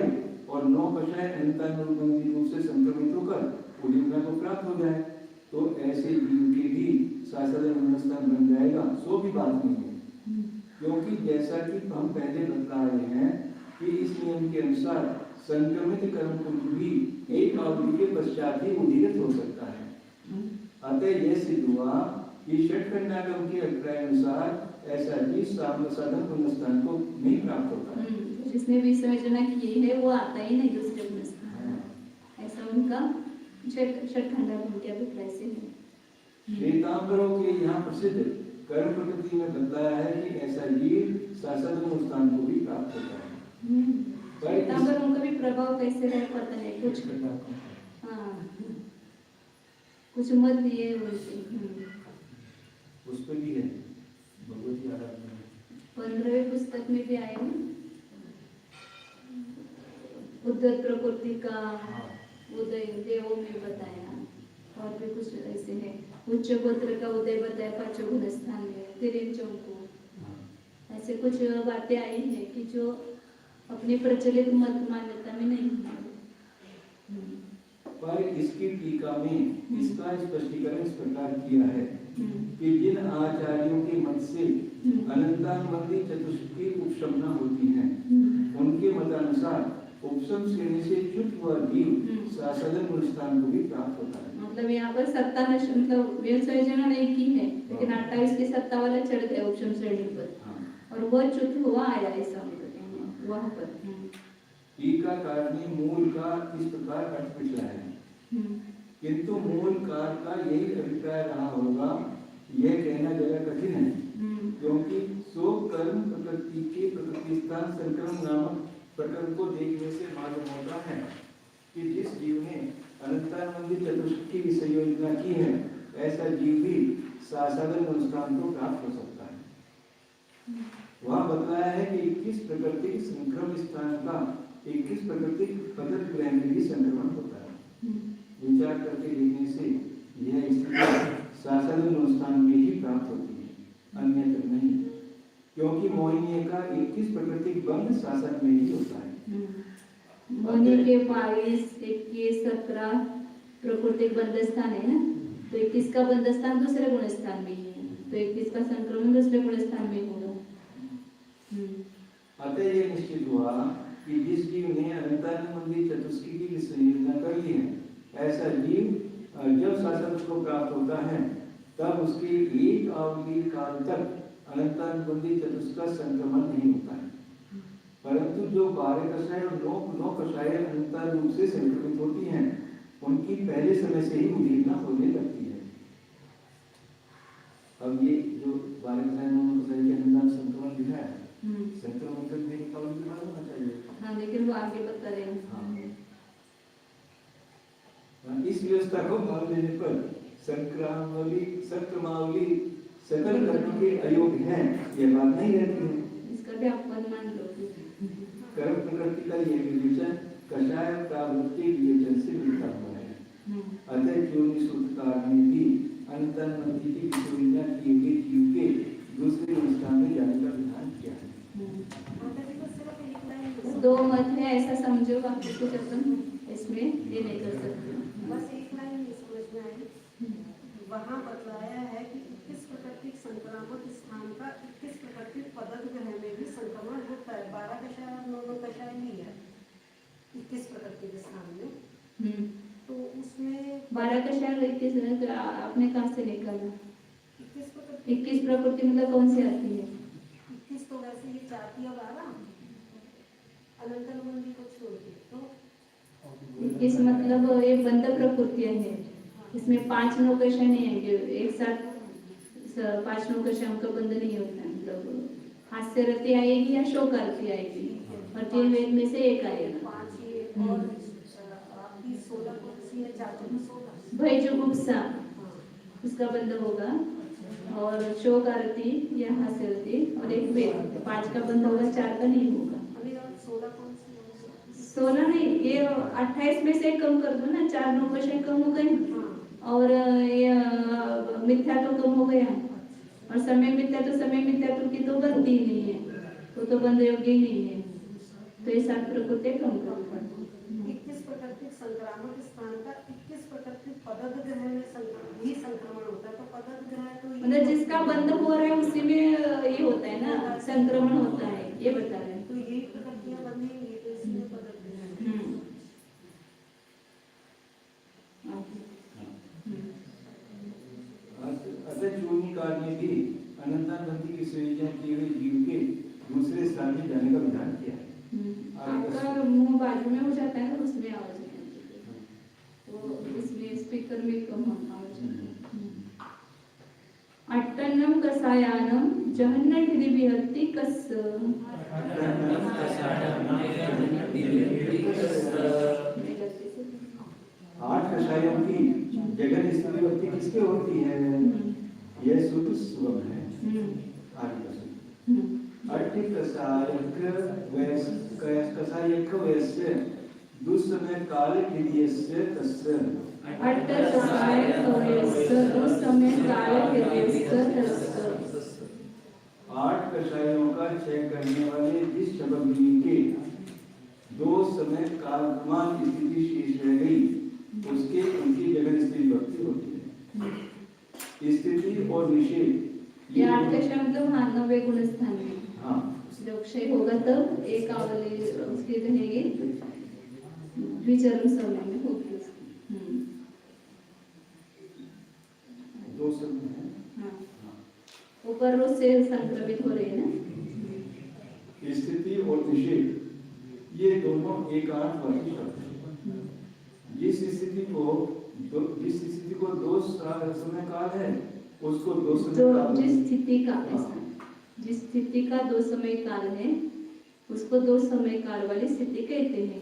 और 9 कषाय अनंतानुबंधी रूप से संक्रमित होकर उदीर्णा को प्राप्त हो जाए तो ऐसे जीव के भी सासाधन स्थान बन जाएगा, सो भी बात नहीं है। क्योंकि जैसा कि हम पहले बता रहे हैं कि इस नियम के अनुसार संक्रमित कर्म कुंज भी एक आवली के पश्चात ही उदीरित हो सकता है। अतः यह सिद्ध हुआ कि षटखंडागम के अभिप्राय अनुसार ऐसा जीव साधन पुनस्थान को नहीं प्राप्त होता है। जिसने भी विसर्जना की है वो आता ही नहीं दूसरे पुनस्थान, ऐसा उनका षटखंडागम के अभिप्राय से है। श्वेतांबरों के यहाँ प्रसिद्ध कर्म प्रकृति में बताया है कि ऐसा जीव साधन स्थान को भी प्राप्त होता है। श्वेतांबरों का भी प्रभाव कैसे रहे पता नहीं, कुछ कुछ मत दिए उस पर भी है भगवती आराधना 15वें पुस्तक में भी आए हैं उद्धत प्रकृति का उदय देवों में बताया और भी कुछ ऐसे है। उच्च गोत्र का उदय बताया पंचगुण स्थान में तिरंजों को, ऐसे कुछ बातें आई है कि जो अपनी प्रचलित मत मान्यता में नहीं है। पर इसकी टीका में इसका स्पष्टीकरण इस प्रकार किया है कि जिन आचार्यों के मत से अनंतानुबंधी चतुष्क की उपशमना होती है उनके मतानुसार उपशम श्रेणी से च्युत हुआ जीव साधन स्थान को भी प्राप्त होता है। मतलब यहाँ पर सत्ता मतलब विसर्जना नहीं की है लेकिन 28 की सत्ता वाला चढ़ गया उपशम श्रेणी पर और वह च्युत हुआ आया ऐसा वहाँ पर। टीकाकार ने मूल का इस प्रकार अर्थ पिछला है, किंतु मूल कार का यही अभिप्राय रहा होगा यह कहना जरा कठिन है, क्योंकि सो कर्म प्रकृति के प्रकृति स्थान संक्रमण नामक प्रकरण को देखने से मालूम होता है कि जिस जीव ने अनंतानुबंधी चतुष्क की विषय योजना की है ऐसा जीव भी साधन अनुष्ठान को प्राप्त हो सकता है। वहाँ बताया है कि 21 प्रकृति संक्रमण स्थान का 21 प्रकृति पदक ग्रह में भी संक्रमण होता है। विचार करके देखने से यह स्थिति साधन अनुष्ठान में ही प्राप्त होती है, अन्यत्र नहीं, क्योंकि मोहिनी का 21 प्रकृति बंध शासन में ही होता है। मोहिनी के 22, 21, 17 प्रकृतिक बंध स्थान है ना, तो 21 का बंध स्थान दूसरे गुण स्थान में है, तो 21 का संक्रमण दूसरे गुण स्थान में होगा। अतः यह निश्चित हुआ कि जिस जीव ने अनंतानुबंधी चतुष्की की विसर्जना कर ली है ऐसा जीव जब शासन को प्राप्त होता है तब उसके एक आवली काल तक अनंतानुबंधी चतुष्क का संक्रमण नहीं होता है, परंतु जो 12 कषाय और 9 कषाय अनंत रूप से संक्रमित होती हैं उनकी पहले समय से ही उदीर्णा होने लगती है। अब ये जो 12 कषाय 9 कषाय के अंदर संक्रमण दिखा है, संक्रमण करने की काल की बात होना चाहिए। हाँ, लेकिन वो आगे बता रहे हैं। इस व्यवस्था को मान लेने पर संक्रमावली सकल कर्म के अयोग्य है, ये बात नहीं रहती है। इसका भी अपमान मान लो। कर्म प्रकृति का ये विवेचन कषाय प्रवृत्ति विवेचन से मिलता हुआ है। अतः योनि सूत्रकार ने भी अंतर्मति की विशोधना किए गए जीव के दूसरे अनुष्ठान में जाने का विधान किया है। माता जी को सिर्फ एक लाइन दो मत है, ऐसा समझो, बाकी कुछ अपन इसमें ये नहीं कर सकते। बस एक लाइन ये समझ में आई, वहाँ बतलाया है कि 21 प्राकृतिक संक्रामक स्थान का 21 प्राकृतिक पदक ग्रह में भी संक्रमण होता है। 12 कषाय और 9 कषाय नहीं है 21 प्राकृतिक स्थान में, तो उसमें 12 का शायद 21 आपने कहाँ से निकाला? 21 प्राकृतिक 21 प्रकृति मतलब कौन सी आती है? 21 तो वैसे ये 4 या 12 अनंतलमंदी को छोड़ के तो 21 मतलब ये बंध प्रकृतियां है, इसमें 5 नौकशा नहीं है कि एक साथ 5 नौकशाओं का बंध नहीं होता है। मतलब हास्य रति आएगी या शोक आरती आएगी और 3 वेद में से एक आएगा। 5 ये और आपकी 16 कौन सी है? 4 16 भय जुगुप्सा उसका बंध होगा और शोक आरती या हास्य रति और एक वेद, 5 का बंध होगा, 4 का नहीं होगा। 16 कौन सी है? 16 नहीं, ये 28 में से कम कर दो ना, 4 नौकशा कम हो गए और ये मिथ्या तो कम हो गया और समय मिथ्या तो की तो बनती ही नहीं है, तो बंध योग्य ही नहीं है, तो ये 7 प्रकृति कम कर। 21 प्राकृतिक संक्रामक स्थान का 21 प्राकृतिक पदक ग्रह में भी संक्रमण होता है, तो पदक ग्रह तो मतलब जिसका बंध हो रहा है उसी में ये होता है ना, संक्रमण होता है, ये बता रहे हैं। तो यही प्रकृतियां बनेंगी, तो इसमें पदक ग्रह है। अतः योनि काल में भी अनंतानंदी की संयोजन किए हुए जीव के दूसरे स्थान में जाने का विधान किया है। आपका मुंह बाजू में हो जाता है ना, उसमें आवाज नहीं आती, तो इसमें स्पीकर में कम आवाज आती है। अट्टन्नम कसायानम जहन्न ढिरि विहत्ति कस्स। 8 कषायों की जगन स्त्री भक्ति किसके होती है? यह शुद्ध स्वम है। कषायक वैस्य दुस्समय काल किरियस्य तस्य। 8 कषायों का क्षय करने वाले जिस शब्दनी के 2 समय कालमान स्थिति शेष रह गई, उसके उनकी जगन स्त्री भक्ति होती है। स्थिति और निषेध ये 8 का शब्द 9वें गुण स्थान में, हाँ, जब क्षय होगा तब एक आवली उसकी रहेगी, द्विचरण समय में होगी उसकी। 2 समय है। ऊपर रोज से संक्रमित हो रहे हैं ना। स्थिति और निषेध ये दोनों एकार्थवाची शब्द हैं। जिस स्थिति को 2 समय काल है, उसको 2 समय काल, जिस स्थिति का 2 समय काल है उसको 2 समय काल वाली स्थिति कहते हैं।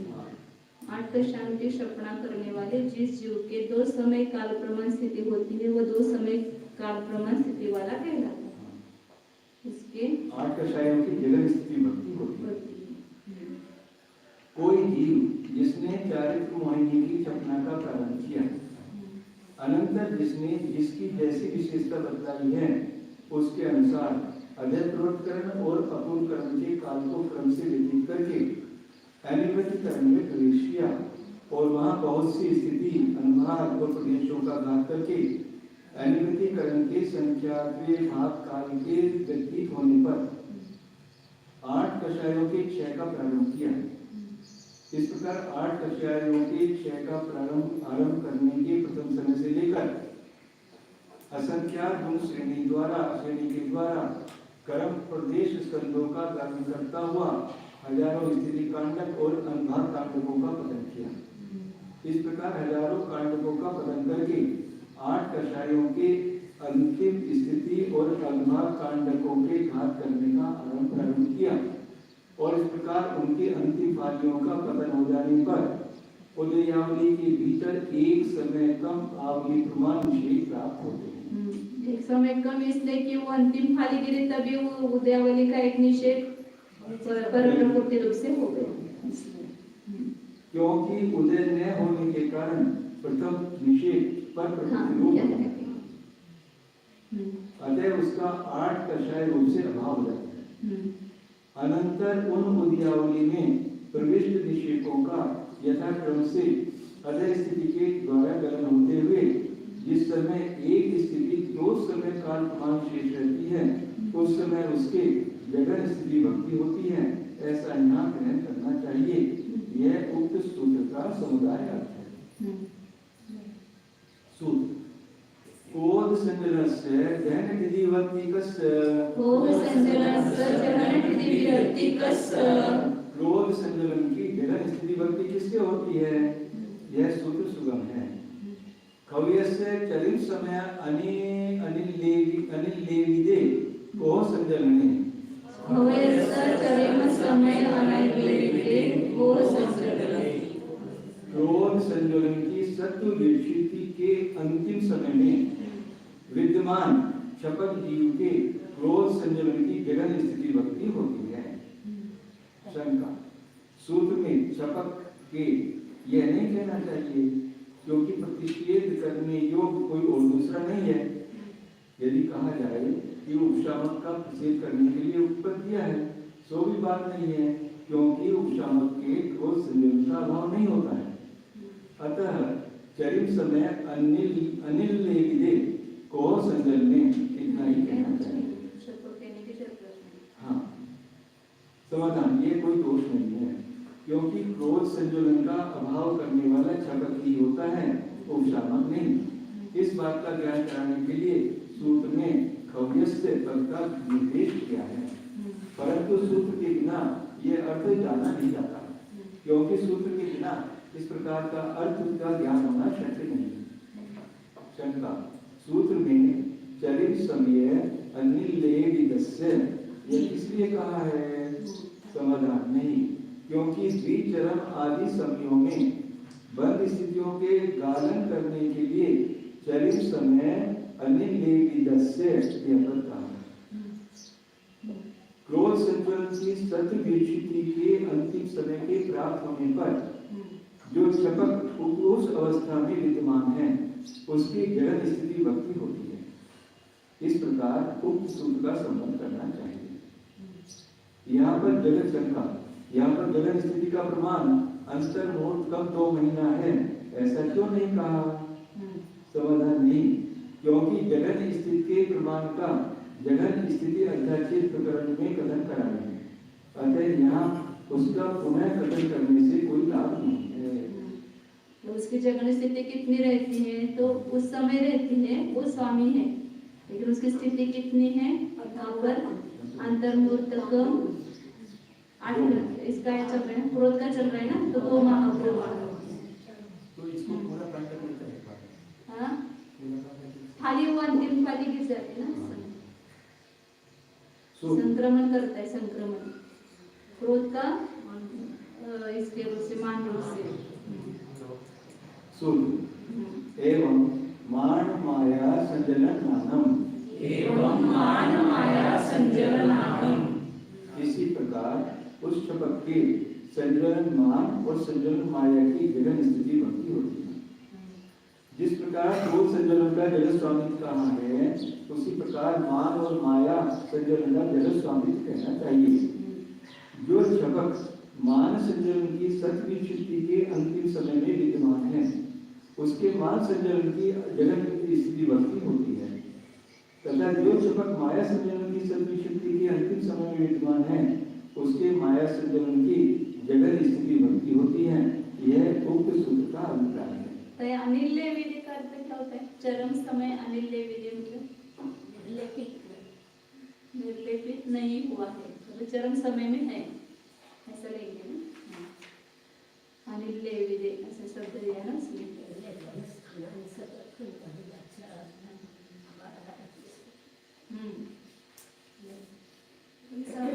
8 शांति सपना करने वाले जिस जीव के 2 समय काल प्रमाण स्थिति होती है, वो 2 समय काल प्रमाण स्थिति वाला कहलाता है। उसके 8 कषायों की जगन स्थिति भक्ति होती है। कोई जीव जिसने चारित्र मोहिनी की सपना का प्रारंभ किया, अनंतर जिसकी जैसी विशेषता बतलाई है, उसके अनुसार अध्यत्रोत्करण और अपूर्ण कर्म के काल को क्रम से व्यतीत करके अनिवृत्ति कर्म में प्रवेश किया और वहाँ बहुत सी स्थिति अनुभाग और प्रदेशों का घात करके अनिवृत्ति कर्म के संख्यात्वे भाग काल के व्यतीत होने पर 8 कषायों के क्षय का प्रारंभ किया। इस प्रकार 8 कषायों के क्षय का आरंभ करने के प्रथम समय से लेकर असंख्यात गुण श्रेणी के द्वारा कर्म प्रदेश स्कंदों का कर्म करता हुआ हजारों स्थिति कांडक और अनुभाग कांडकों का पतन किया। इस प्रकार हजारों कांडकों का पतन करके 8 कषायों के अंतिम स्थिति और अनुभाग कांडकों के घात करने का प्रारंभ किया और इस प्रकार उनकी अंतिम पालियों का पतन हो जाने पर उदयावली के भीतर एक समय कम आवली प्रमाण विशेष प्राप्त होते हैं। एक समय कम इसलिए कि वो अंतिम खाली गिरे तभी वो उदयावली का एक निषेध परब्रह्मपूर्ति रूप से हो गया। क्योंकि उदय न होने के कारण प्रथम निषेध पर प्रतिरूप होता है। अतः उसका 8 कषाय रूप से अभाव हो जाता है। अनंतर उन उदयावली में प्रविष्ट निषेधों का यथाक्रम से अदय स्थिति के द्वारा गलन होते हुए जिस समय एक स्थिति 2 समय काल प्रमाण शेष रहती है उस समय उसके जगन स्थिति भक्ति होती है, ऐसा यहाँ ग्रहण करना चाहिए। यह उक्त सूत्र का समुदाय अर्थ है। सूत्र कोद संजनस्य जहन विधिवत्तिकस्य क्रोध संजलन की जगन स्थिति भक्ति किससे होती है? यह सूत्र सुगम है। खव्यस्य चलित समय अनिल लेविदे को संजलने क्रोध संजलन की सत्व विक्षिप्ति के अंतिम समय में विद्यमान शपथ जीव के क्रोध संजलन की जगन स्थिति भक्ति होती है। शंका सूत्र में शपथ के यह नहीं कहना चाहिए क्योंकि प्रतिषेध करने योग्य कोई और दूसरा नहीं है। यदि कहा जाए कि उपशामक का प्रतिषेध करने के लिए उपपद दिया है सो भी बात नहीं है क्योंकि उपशामक के क्रोध संजलन का अभाव नहीं होता है। अतः चरिम समय अनिल लेविदे को संजलने इतना ही कहना चाहिए। हाँ, समाधान ये कोई दोष नहीं है क्योंकि क्रोध संजलन का अभाव करने वाला छपक ही होता है, उपशामक नहीं। इस बात का ज्ञान कराने के लिए सूत्र में खव्यस्य पद का निर्देश किया है, परंतु सूत्र के बिना यह अर्थ जाना नहीं जाता क्योंकि सूत्र के बिना इस प्रकार का अर्थ का ज्ञान होना शक्य नहीं। शंका सूत्र में चरित समय अनिल लेविदस्य यह इसलिए कहा है? समाधान नहीं, क्योंकि द्विचरम आदि समयों में बंद स्थितियों के गालन करने के लिए चरित समय अनिल लेविदस्य यह पद कहा है। क्रोध संजलन की सत्य विक्षिप्ति के अंतिम समय के प्राप्त होने पर जो छपक उस अवस्था में विद्यमान है उसकी जगन स्थिति भक्ति होती है। इस प्रकार उक्त सूत्र का संबंध करना चाहिए। यहाँ पर जगत शंका, यहाँ पर जगन स्थिति का प्रमाण अंतर मुहूर्त कब 2 महीना है ऐसा क्यों नहीं कहा? समाधान नहीं, क्योंकि जगन स्थिति के प्रमाण का जगन स्थिति अध्यात्मिक प्रकरण में कथन कराना है। अतः यहाँ उसका पुनः कथन करने से कोई लाभ नहीं है। तो उसकी जगन स्थिति कितनी रहती है? तो उस समय रहती है वो स्वामी है, लेकिन उसकी स्थिति कितनी है? यहाँ पर अंतर्मुहूर्त इसका चल रहा है, क्रोध का चल रहा है ना, तो 2 माह तो इसको पूरा प्राप्त करता है। हाँ, खाली वो अंतिम खाली गिर जाती है ना, संक्रमण करता है, संक्रमण क्रोध का इसके रूप से मान रूप से। एवं मान माया संजलनानम इसी प्रकार उस शपथ के संजलन मान और संजलन माया की जगन स्थिति भक्ति होती है। जिस प्रकार क्रोध संजलन का जगत स्वामित्व कहा है उसी प्रकार मान और माया संजलन का जगत स्वामित्व कहना चाहिए। जो शपथ मान संजलन की सत्य विक्षिप्ति के अंतिम समय में विद्यमान है उसके मान संजलन की जगन स्थिति भक्ति होती है, तथा जो शपथ माया संजलन की सत्य विक्षिप्ति के अंतिम समय में विद्यमान है उसके माया संजलन की जगन स्थिति भक्ति होती है। यह उक्त सूत्र का अभिप्राय है। तो अनिल लेविदे का अर्थ क्या होता है? चरम समय अनिल लेविदे मतलब निर्लेपित नहीं हुआ है, तो चरम समय में है ऐसा लेंगे ना। अनिल लेविदे ऐसा शब्द दिया ना उसमें।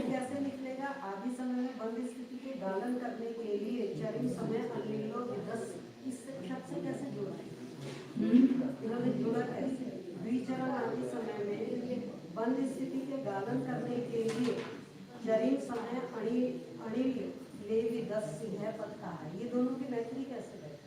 कैसे निकलेगा? आदि समय में बंद स्थिति के गालन करने के लिए चरम समय अनिलो विदस्य बंद स्थिति के गालन करने के लिए जरिन समय अणिल ले भी 10 सिंह पद कहा है। ये दोनों की मैत्री कैसे बैठे?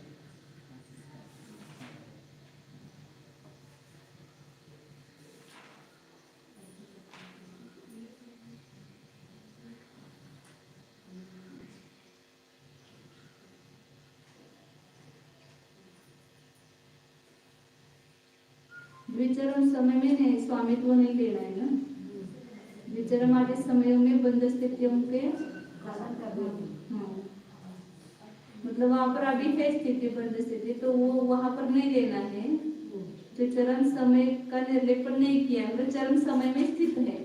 विचरण समय में नहीं, स्वामित्व नहीं लेना है ना। विचरण आदि समयों में बंद स्थितियों के गालन करने के लिए। हाँ, मतलब वहां पर अभी है स्थिति बंद स्थिति, तो वो वहां पर नहीं लेना है। जो चरण समय का निर्लेपन नहीं किया है, वो चरण समय में स्थित है,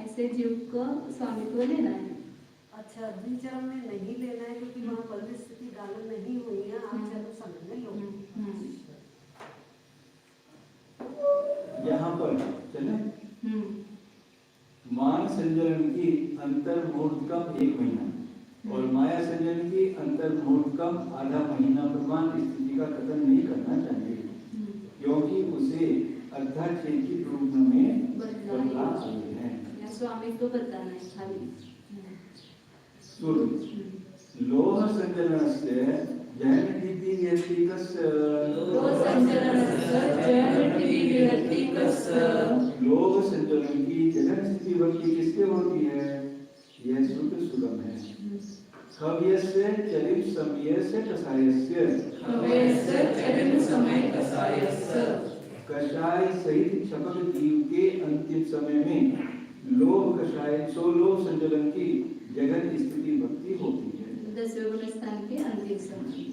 ऐसे जीव को स्वामित्व लेना है। अच्छा, द्विचरण में नहीं लेना है क्योंकि वहाँ बंद स्थिति गालन नहीं हुई है, आप चरण समय में लो। यहाँ पर चले मान संजलन की अंतर्मुहूर्तकम 1 महीना और माया संजलन की अंतर्मुहूर्तकम आधा महीना प्रमाण स्थिति का कथन नहीं करना चाहिए, क्योंकि उसे अर्धाक्षेप की रूप में बदला है। या स्वामित्व बताना है खाली। लोह संजलनस्य जयमिति व्यक्तिकस्य लोह संजलनस्य जयमिति व्यक्तिकस्य लोह संजलन की जगन स्थिति भक्ति किससे होती है? यह सूत्र सुगम है। खव्यस्य चरिम समयस्य कषायस्य खव्यस्य चरिम समय कषायस्य कषाय सहित क्षपक जीव के अंतिम समय में लोह कषाय लोह संजलन की जगन स्थिति भक्ति होती है। 10वें गुण स्थान के अंतिम समय।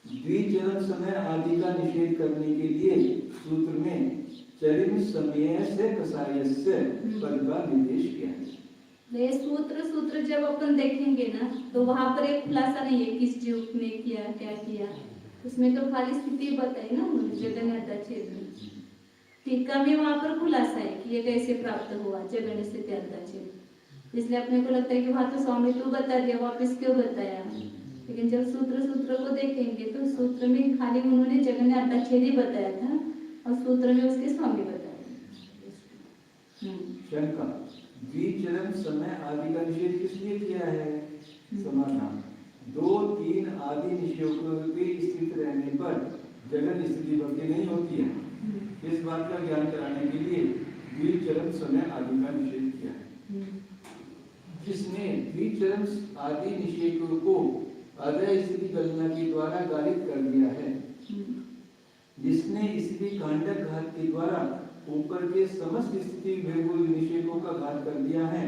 द्विचरण समय आदि का निषेध करने के लिए सूत्र में चरिम समय से कषायस्य पद का निर्देश किया है। ये सूत्र जब अपन देखेंगे ना, तो वहां पर एक खुलासा नहीं है किस जीव ने किया क्या किया, उसमें तो खाली स्थिति बताई ना जगन अर्थाच्छेद में। टीका में वहां पर खुलासा है कि ये कैसे प्राप्त हुआ जगन स्थिति अर्थाच्छेद। इसलिए अपने को लगता है कि वहां तो स्वामित्व बता दिया, वापस क्यों बताया। लेकिन जब सूत्र को देखेंगे तो सूत्र में खाली उन्होंने जगन अर्थाच्छेद ही बताया था और सूत्र में उसके स्वामी बताया। शंका, द्विचरण समय आदि का निषेध किस लिए किया है? समाधान, 2, 3 आदि निषेधों के स्थित रहने पर जगन स्थिति भक्ति नहीं होती है। इस बात का ज्ञान कराने के लिए द्विचरण समय आदि का निषेध किया है। जिसने द्विचरण आदि निषेधों को अदय स्थिति गणना के द्वारा गालित कर दिया है, जिसने स्थिति कांडक घात के द्वारा ऊपर के समस्त स्थिति भेदों निषेधों का घात कर दिया है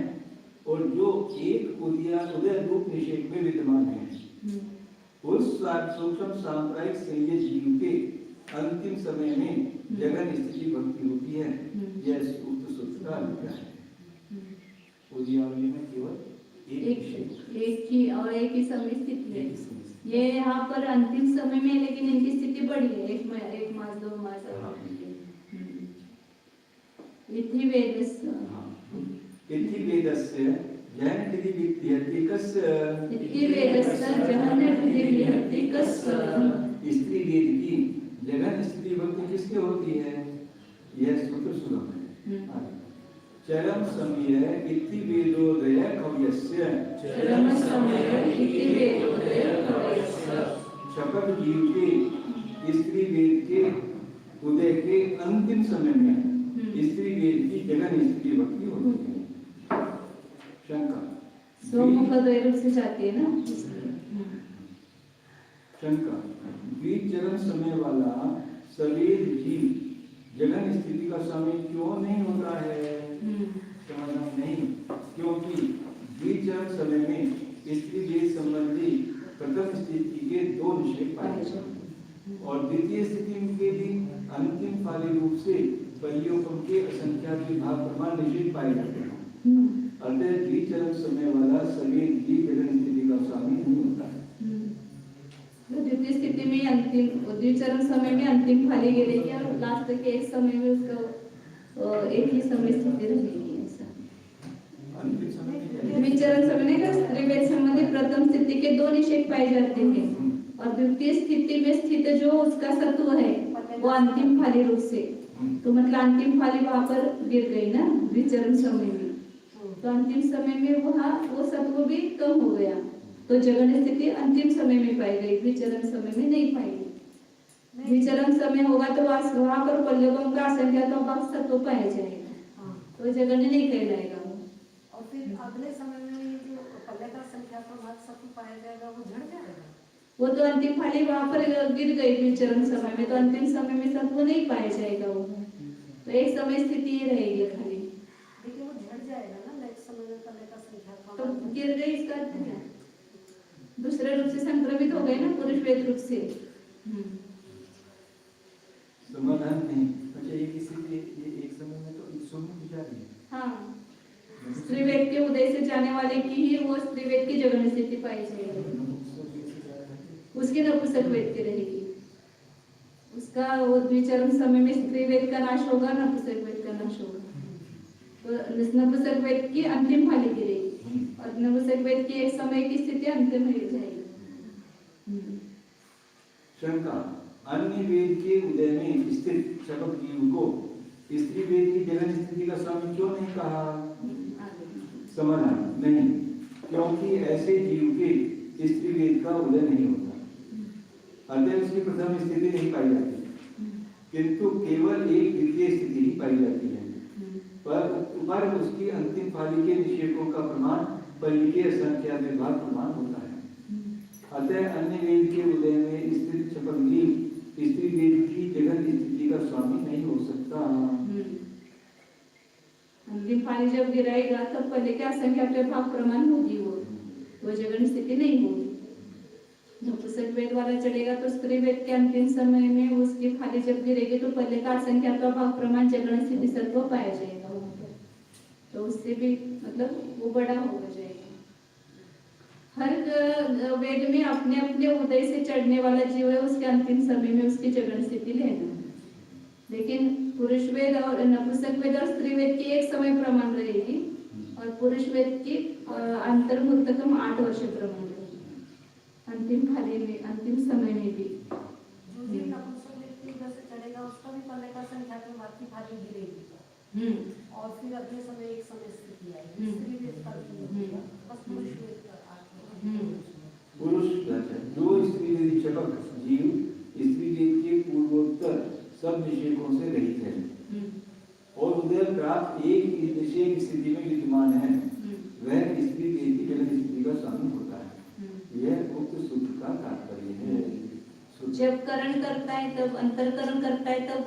और जो एक उदय रूप निषेध में विद्यमान है, उस सूक्ष्म सांप्रायिक संयत जीव के अंतिम समय में जगन स्थिति भक्ति होती है। यह सूत्र का अभिप्राय है। उद्यावली में केवल एक ही समय स्थिति है। ये यहाँ पर अंतिम समय में, लेकिन इनकी स्थिति बड़ी है, 1 मास 2 मास। इति वेदस्य जहन्यति विहतिकस्य स्त्री वेद की जगन स्त्री भक्ति किसके होती है? यह सूत्र सुगम है। चरम समय इति वेदोदय कव्यस्य शपथ जीव के स्त्री वेद के उदय के अंतिम समय में स्त्री वेद की जगन स्त्री भक्ति होती है। शंका, स्वमुखद्वय रूप से जाती है ना। शंका, द्विचरण समय वाला सवेद जीव जगन स्थिति का स्वामी क्यों नहीं होता है? समाधान नहीं, क्योंकि द्विचरण समय में स्त्री वेद संबंधी प्रथम स्थिति के 2 निषेध पाए जाते और द्वितीय स्थिति के भी अंतिम फाली रूप से परियोपम के असंख्यात विभाग प्रमाण निषेध पाए जाते हैं। अतः द्विचरण समय वाला सवेद जीव जगन स्थिति का स्वामी नहीं होता है। द्वितीय स्थिति में अंतिम द्विचरण समय में अंतिम फाली गिरेगी और लास्ट के एक समय में उसका एक ही समय स्थिति रहेगी। ऐसा द्विचरण समय में स्त्री वेद संबंधी प्रथम स्थिति के 2 निषेध पाए जाते हैं और द्वितीय स्थिति में स्थित जो उसका सत्व है वो अंतिम फाली रूप से तो मतलब अंतिम फाली वहां पर गिर गई ना विचरण समय में, तो अंतिम समय में वहाँ वो सत्व भी कम हो गया, तो जगन स्थिति अंतिम समय में पाई गई, विचरण समय में नहीं पाई गई। विचरण समय होगा तो वहां पर पल्लवों का असंख्या तो अभाव सत्व पाया जाएगा, तो जगन नहीं कहलाएगा वो। और फिर अगले समय में ये जो पल्ले का संख्या तो भाग सत्व पाया जाएगा वो झड़ जाएगा। वो तो अंतिम फाली वहां पर गिर गई विचरण समय में, तो अंतिम समय में सत्व नहीं पाया जाएगा वो, तो एक समय स्थिति ही रहेगी खाली। लेकिन वो झड़ जाएगा ना नेक्स्ट समय में पल्ले का संख्या तो गिर गई इसका अर्थ क्या, दूसरे रूप से संक्रमित हो गए ना पुरुष वेद रूप से। समाधान नहीं। अच्छा ये किसी ये एक समय में तो ईश्वर में विचार है। हाँ, स्त्रीवेद के उदय से जाने वाले की ही वो स्त्रीवेद की जगन स्थिति पाई जाएगी, उसकी नपुंसक वेद की रहेगी, उसका वो द्विचरण समय में स्त्रीवेद का नाश होगा, नपुंसक वेद का नाश होगा, तो नपुंसक वेद की अंतिम फाली गिरेगी और नपुंसक वेद की एक समय की स्थिति अंतिम हो जाएगी। शंका, अन्य वेद के उदय में स्थित शबक जीव को स्त्री वेद की जगन स्थिति का स्वामी क्यों नहीं कहा? समाधान नहीं, क्योंकि ऐसे जीव के स्त्री वेद का उदय नहीं होता, अतः उसकी प्रथम स्थिति नहीं पाई जाती, किंतु केवल एक द्वितीय स्थिति ही पाई जाती है। पर उसकी अंतिम फाली के निषेधों का प्रमाण परिलीय संख्या में भाग प्रमाण होता है। अतः अन्य वेद के उदय में स्थित शबक जीव स्त्री वेद की जगन स्थिति का स्वामी नहीं हो सकता। अंतिम फाली जब गिराएगा तब पहले क्या संख्या पे भाग प्रमाण होगी, वो जगन स्थिति नहीं होगी। नपुंसक वेद वाला चलेगा तो स्त्री वेद के अंतिम समय में उसकी फाली जब गिरेगी तो पहले का संख्या का भाग प्रमाण जगन स्थिति सत्व पाया जाएगा वहाँ पर, तो उससे भी मतलब वो बड़ा हो जाएगा। हर वेद में अपने अपने उदय से चढ़ने वाला जीव है, उसके अंतिम समय में उसकी जगन स्थिति लेना, लेकिन पुरुष वेद और नपुंसक वेद और स्त्री वेद की एक समय प्रमाण रहेगी और पुरुष वेद की अंतर्मुक्तकम 8 वर्ष प्रमाण रहेगी अंतिम फाली में, अंतिम समय में भी। जो भी नपुंसक व्यक्ति उधर से चढ़ेगा उसका भी पल्ले का संख्या में भाग की फाली गिरेगी और फिर अगले समय एक समय स्थिति आएगी, स्त्री वेद का बस पुरुष वेद का पुरुष जो स्त्री वेदी शबक जीव स्त्री वेद के पूर्वोत्तर सब निषेधों से रहित है और उदय प्राप्त एक निषेध स्थिति में विद्यमान है, वह स्त्री वेद की जगन स्थिति का स्वामी होता है। यह उक्त सूत्र का तात्पर्य है। जब करण करता है तब अंतरकरण करता है तब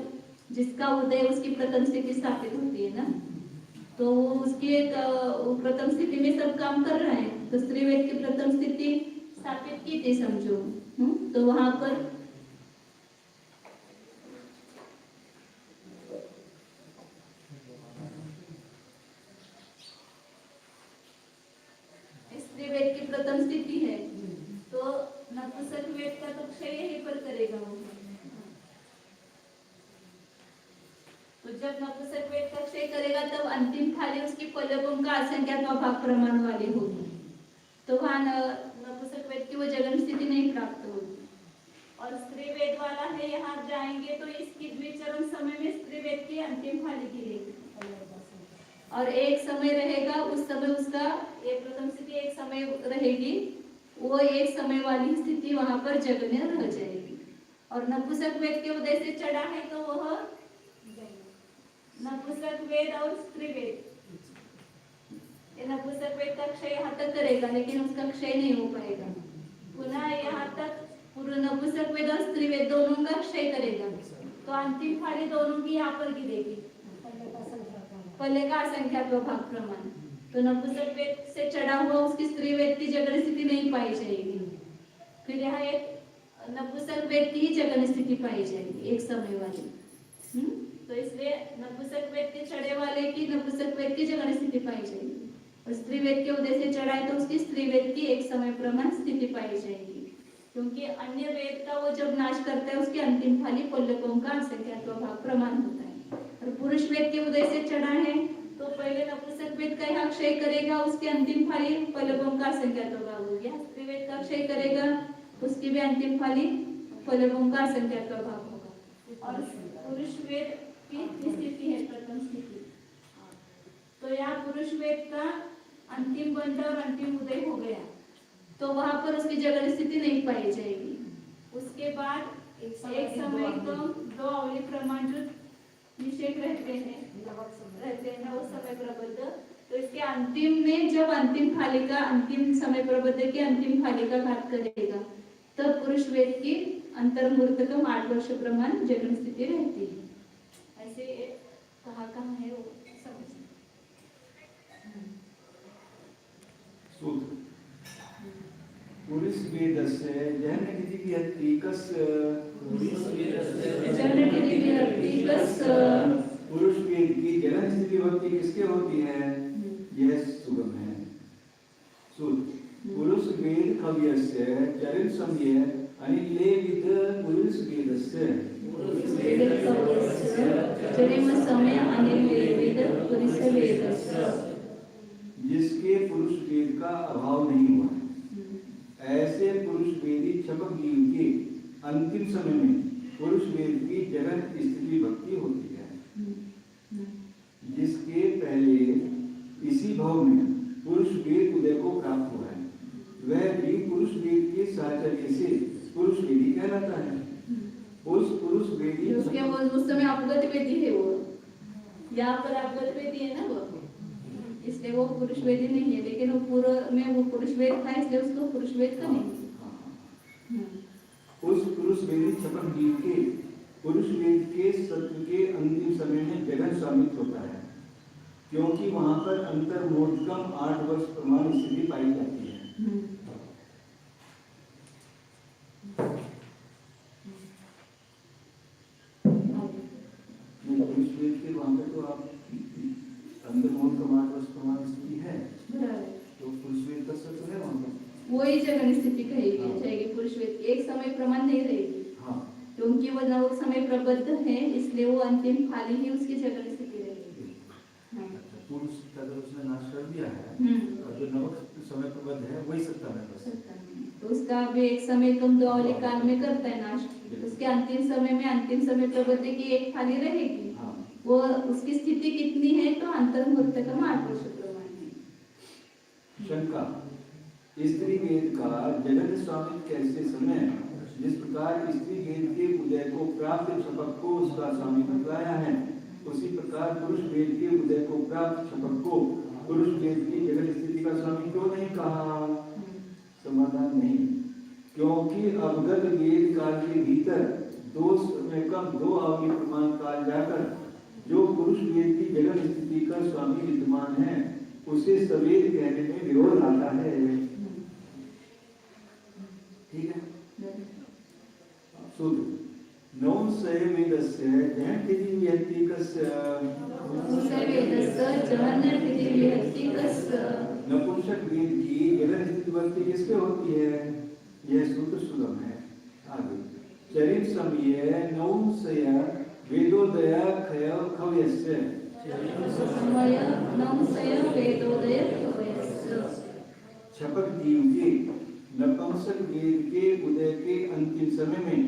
जिसका उदय उसकी प्रथम स्थिति स्थापित होती है ना, तो वो उसकी एक प्रथम स्थिति में सब काम कर रहा है, तो स्त्री वेद की प्रथम स्थिति स्थापित की थी समझो, तो वहां पर स्त्री वेद की प्रथम स्थिति है, तो नपुंसक वेद का तो क्षय यहीं पर करेगा वो। तो जब नपुंसक वेद का क्षय करेगा तब अंतिम फाली उसकी पल्लवों का असंख्यात्मक भाग प्रमाण वाली होगी, तो वहां नपुंसक वेद की वो जगन स्थिति नहीं प्राप्त होगी। और स्त्री वेद वाला है, यहाँ जाएंगे तो इसकी द्विचरण समय में स्त्री वेद की अंतिम फाली गिरेगी और एक समय रहेगा, उस समय उसका एक प्रथम स्थिति एक समय रहेगी, वो एक समय वाली स्थिति वहां पर जगने रह जाएगी। और नपुंसक वेद के उदय से चढ़ा है तो वह नपुंसक वेद और स्त्री वेद, नपुंसक वेद का क्षय यहाँ तक करेगा लेकिन उसका क्षय नहीं हो पाएगा, पुनः यहाँ तक पूर्ण नपुंसक वेद और स्त्री वेद दोनों का क्षय करेगा, तो अंतिम फाली दोनों की यहाँ पर गिरेगी पहले का असंख्यात्मक भाग प्रमाण, तो नपुंसक वेद से चढ़ा हुआ उसकी स्त्री वेद की जगन स्थिति नहीं पाई जाएगी, फिर यहाँ एक नपुंसक वेद की ही जगन स्थिति पाई जाएगी एक समय वाली। तो इसलिए नपुंसक वेद के चढ़े वाले की नपुंसक वेद की जगन स्थिति पाई जाएगी और स्त्री वेद के उदय से चढ़ाए तो उसकी स्त्री वेद की एक समय प्रमाण स्थिति पाई जाएगी, क्योंकि अन्य वेद का वो जब नाश करता है उसकी अंतिम फाली पल्लवों का असंख्यात्मक भाग प्रमाण होता है। और पुरुष वेद के उदय से चढ़ा है तो पहले नपुंसक वेद का यहाँ क्षय करेगा, उसकी अंतिम फाली पल्लवों का असंख्यात्मक भाग हो गया, स्त्री वेद का क्षय करेगा उसकी भी अंतिम फाली पल्लवों का असंख्यात्मक भाग होगा। और पुरुष वेद की स्थिति है, प्रथम स्थिति। तो यहाँ पुरुष वेद का अंतिम बंध और अंतिम उदय हो गया, तो वहां पर उसकी जगह स्थिति नहीं पाई जाएगी। उसके बाद एक समय को दो अवली प्रमाण जो निषेध रहते हैं नव समय प्रबद्ध, तो इसके अंतिम में जब अंतिम फालिका अंतिम समय प्रबद्ध की अंतिम फालिका घात करेगा, तब पुरुष वेद की अंतर्मूर्तकम 8 वर्ष प्रमाण जगन स्थिति रहती है। ऐसे कहाँ है वो समझना। सूत्र पुरुष वेदस्य पुरुष वेद की जगन स्थिति भक्ति किसके होती है? यह सुगम है। सूत्र पुरुष वेद कव्यस्य चरण समय अनिले विद पुरुष वेदस्य जिसके पुरुष वेद का अभाव नहीं हुआ, ऐसे पुरुष वेदी छपक जीव के अंतिम समय में पुरुष वेद की जगन स्थिति भक्ति होती है। जिसके पहले इसी भाव में पुरुष वेद उदय को प्राप्त हुआ है, वह भी पुरुष वेद के साहचर्य से पुरुष वेदी कहलाता है। उस पुरुष वेदी उसके उस समय अवगत वेदी है, वो यहाँ पर अवगत वेदी है ना, वो इसलिए वो पुरुष वेदी नहीं है, लेकिन वो पूर्व में वो पुरुष वेद था, इसलिए उसको पुरुष वेद का नहीं। उस पुरुष वेदी छपक जीव के पुरुष वेद के सत्व के अंतिम समय में जगन स्वामित्व होता है, क्योंकि वहां पर अंतर्मोदकम 8 वर्ष प्रमाण स्थिति पाई जाती है। पुरुष वेद के वहां पर तो आप अंतर्मोदकम 8 वर्ष प्रमाण स्थिति है, तो पुरुष वेद का सत्व है वहां पर, वही जगन स्थिति कहेगी जाएगी। पुरुष वेद एक समय प्रमाण नहीं रहेगी, क्योंकि वो नव समय प्रबद्ध है, इसलिए वो अंतिम फाली ही उसकी जगन स्थिति रहेगी। पुरुष का तो उसने नाश कर दिया है, और जो नव समय प्रबद्ध है वही सत्ता में बस। तो उसका भी एक समय कम द्वावली काल में करता है नाश, उसके अंतिम समय में अंतिम समय प्रबद्ध की एक फाली रहेगी। वो उसकी स्थिति कितनी है? तो अंतर्मूर्तकम 8 वर्ष प्रमाण है। शंका स्त्री वेद का जगन स्वामित्व कैसे समय जिस प्रकार स्त्री वेद के उदय को प्राप्त छपक को उसका स्वामित्व बताया है, उसी प्रकार पुरुष वेद के उदय को प्राप्त छपक को पुरुष वेद की जगन स्थिति का स्वामी क्यों नहीं कहा? समाधान नहीं, क्योंकि अवगत वेद काल के भीतर 2 समय कम 2 अवधि प्रमाण काल जाकर जो पुरुष वेद की जगन स्थिति का स्वामी विद्यमान है, उसे सवेद कहने में विरोध आता है। ठीक है। सूत्र नौम से वेदस्य जहन तिथि व्यक्तिकस्य नपुंसक वेद की जगन स्थिति भक्ति किसके होती है? यह सूत्र सुगम है। आगे चरित समय नौम से वेदोदय खय खव्यस्य छपक जीव के नपुंसक वेद के उदय के अंतिम समय में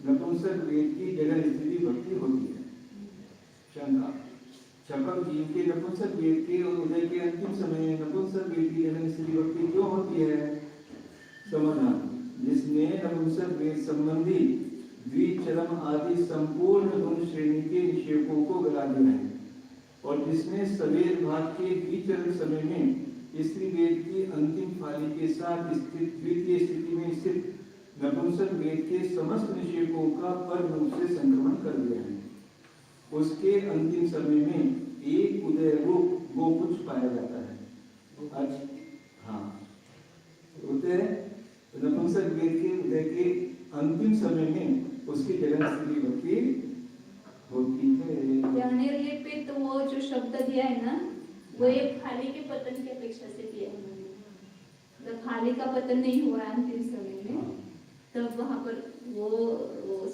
नपुंसक वेद की जगन स्थिति भक्ति होती है। शंका छपक जीव के नपुंसक वेद के उदय के अंतिम समय में नपुंसक वेद की जगन स्थिति भक्ति क्यों होती है? समाधान जिसमें नपुंसक वेद संबंधी द्विचरम आदि संपूर्ण गुण श्रेणी के निषेधों को गला दिया है, और जिसने सवेद भाग के द्विचरण समय में स्त्री वेद की अंतिम फाली के साथ स्थित द्वितीय स्थिति में स्थित नपुंसक वेद के समस्त निषेधों का पर रूप से संक्रमण कर दिया है। उसके अंतिम समय में एक उदय रूप गोपुच्छ पाया जाता है। हाँ, उदय नपुंसक वेद के उदय के अंतिम समय में उसकी जगन स्थिति भक्ति होती है। निर्लिपित वो जो शब्द दिया है ना, वो एक फाली के पतन की अपेक्षा से दिया है उन्होंने। जब फाली का पतन नहीं हुआ अंतिम समय में, तब वहां पर वो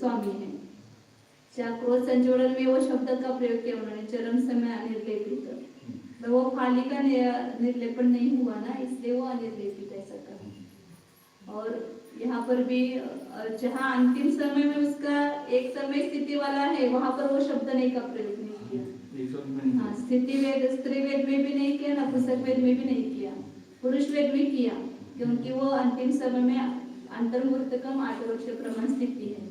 स्वामी है। क्रोध संजोड़न में वो शब्द का प्रयोग किया उन्होंने, चरम समय अनिर्लेपित, तो वो फाली का निर्लेपन नहीं हुआ ना, इसलिए वो अनिर्लेपित ऐसा कहा। और यहाँ पर भी जहाँ अंतिम समय में उसका एक समय स्थिति वाला है वहाँ पर वो शब्द नहीं का प्रयोग नहीं किया। एक शब्द में नहीं हाँ, स्थिति वेद स्त्री वेद में भी नहीं किया, नपुंसक वेद में भी नहीं किया, पुरुष वेद में किया, क्योंकि वो अंतिम समय में अंतर्मुहूर्तकम 8 वर्ष प्रमाण स्थिति है।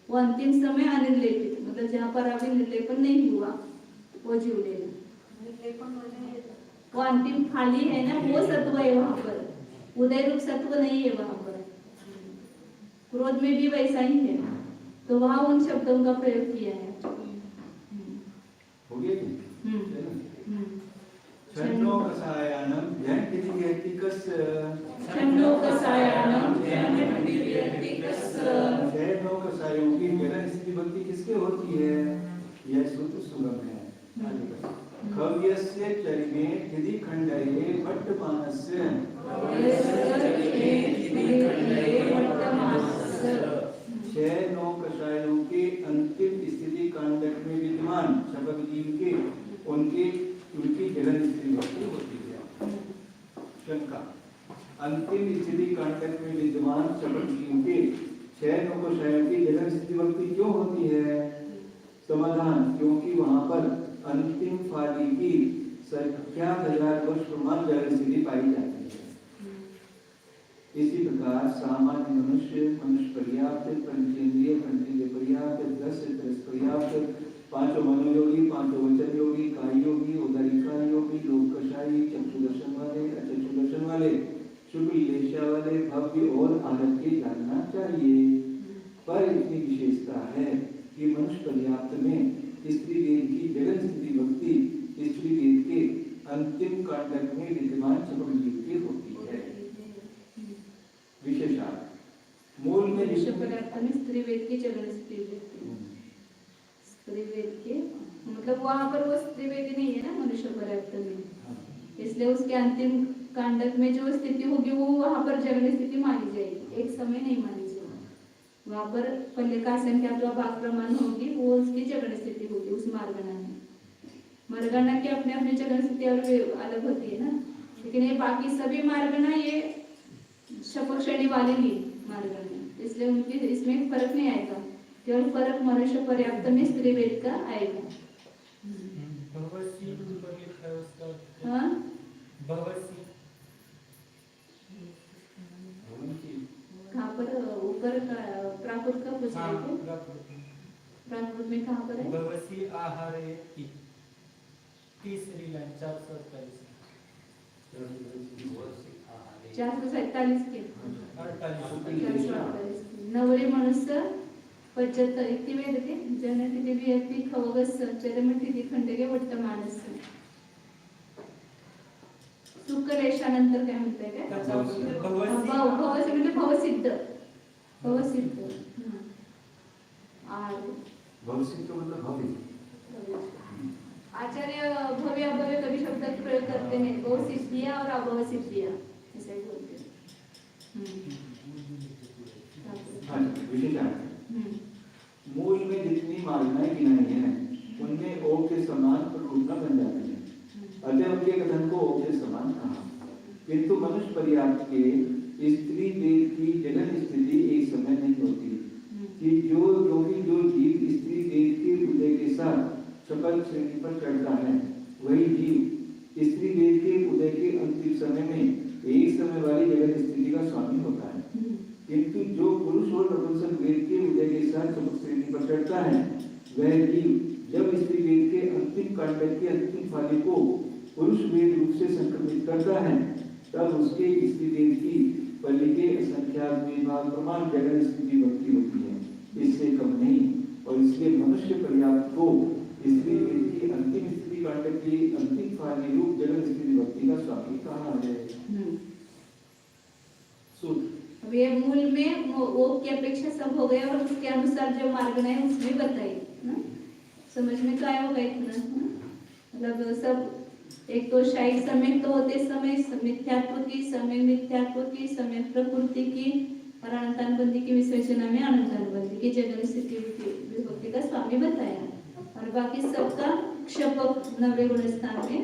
वो अंतिम समय अनिर्लेपित, मतलब जहाँ पर अभी निर्लेपन नहीं हुआ वो जीव लेना, निर्लेपन माने वो अंतिम खाली है ना, वो सत्व है वहाँ पर, उदय रूप सत्व नहीं है वहाँ पर। क्रोध में भी वैसा ही है, तो वहाँ उन शब्दों का प्रयोग किया है। हो गया कि? छन्नो कसायानम ध्यानटिकस छन्नो कसायानम छन्नो कसायों की गहन स्थिति भक्ति किसके होती है? यह सूत्र सुगम है। खव्यस्य चरिमे यदि खंडये वट्टमानस्य छह नौ कषायों के अंतिम स्थिति कांडक में विद्यमान सबक जीव के उनकी गहन स्थिति भक्ति होती है। शंका, अंतिम स्थिति कांडक में विद्यमान सबक जीव के छह नौ कषायों की गहन स्थिति भक्ति क्यों होती है? समाधान, क्योंकि वहां पर अंतिम फाली की संख्या 1000 वर्ष प्रमाण गहन स्थिति पाई जाती है। इसी प्रकार सामान्य मनुष्य पर्याप्त, पंचेंद्रिय पर्याप्त, 10 से 10 पर्याप्त, 5 मनोयोगी, 5 वचन योगी, काय योगी, उदरिका योगी, लोक कषायी, चक्षुदर्शन वाले, अचक्षुदर्शन वाले, शुक्ल लेशा वाले, भव्य और आनंद के जानना चाहिए। पर इतनी विशेषता है कि मनुष्य पर्याप्त में स्त्री वेद की जगन स्थिति भक्ति स्त्री वेद के अंतिम कांडक में विद्यमान सबक जीव की होती है। विशेषार्थ, मूल में मनुष्य पर्याप्त में स्त्री वेद की जगन स्त्री वेद के, मतलब वहाँ पर वो स्त्री वेद नहीं है ना मनुष्य पर्याप्त में, इसलिए उसके अंतिम कांडक में जो स्थिति होगी वो वहाँ पर जगन स्थिति मानी जाएगी, एक समय नहीं मानी जाएगी। वहाँ पर पहले का संख्या जो भाग प्रमाण होगी वो उसकी जगन स्थिति होगी उस मार्गना में। मार्गना की अपने अपने जगन स्थिति और अलग होती है ना, लेकिन ये बाकी सभी मार्गना ये शपथ श्रेणी वाले ही मार्गना, इसलिए उनकी इसमें फर्क नहीं आएगा, केवल फर्क मनुष्य पर्याप्त में स्त्री वेद का आएगा। हाँ, कहाँ पर ऊपर का प्राकृत का पूछ रहे थे? प्राकृत में कहाँ पर है? भवसी आहारे की तीसरी लाइन 447 के 448 नवरे मनुष्य 75 इतनी वेद थे जनती देवी अति खवगस चरमती खंडगे वर्तमानस्य सुकलेशानंतर काय म्हणताय काय? भवस म्हणजे भवसिद्ध भविष्य का मतलब भव्य। आचार्य भव्य अभव्य कभी शब्द का प्रयोग करते हैं, भव सिद्धिया और अभव सिद्धिया ऐसे ही बोलते हैं। मूल में जितनी मार्गनाएं गिनाई हैं उनमें ओम के समान प्रकृतना बन जाती है, अतः उनके कथन को ओम के समान कहा। किंतु मनुष्य पर्याप्त के स्त्री वेद की जगन स्थिति एक समय नहीं होती कि क्योंकि जो जीव स्त्री वेद के उदय के साथ सकल श्रेणी पर चढ़ता है वही जीव स्त्री वेद के उदय के अंतिम समय में एक समय वाली जगन स्थिति का स्वामी होता है। किंतु जो पुरुष और नपुंसक वेद के उदय के साथ सकल श्रेणी पर चढ़ता है वह जीव जब स्त्री वेद के अंतिम कांडक के अंतिम फाली को पुरुष वेद रूप से संक्रमित करता है तब उसके स्त्री वेद की पल्ली के संख्या विभाग प्रमाण जगन स्थिति भक्ति होती है, इससे कम नहीं। और इसलिए मनुष्य पर्याप्त को स्त्री वेद की अंतिम स्थिति कांडक की अंतिम फाली रूप जगन स्थिति भक्ति का स्वामी कहा है। सूत्र अब ये मूल में वो की अपेक्षा सब हो गया और उसके अनुसार जो मार्ग है उसमें बताइए ना, समझ में तो आया होगा इतना। मतलब सब एक तो शाही समय तो होते समय मिथ्यात्व की समय प्रकृति की और अनंतानुबंधी की विश्लेषणा में अनंतानुबंधी की जगन स्थिति विभक्ति का स्वामी बताया और बाकी सबका क्षपक नवे गुण स्थान में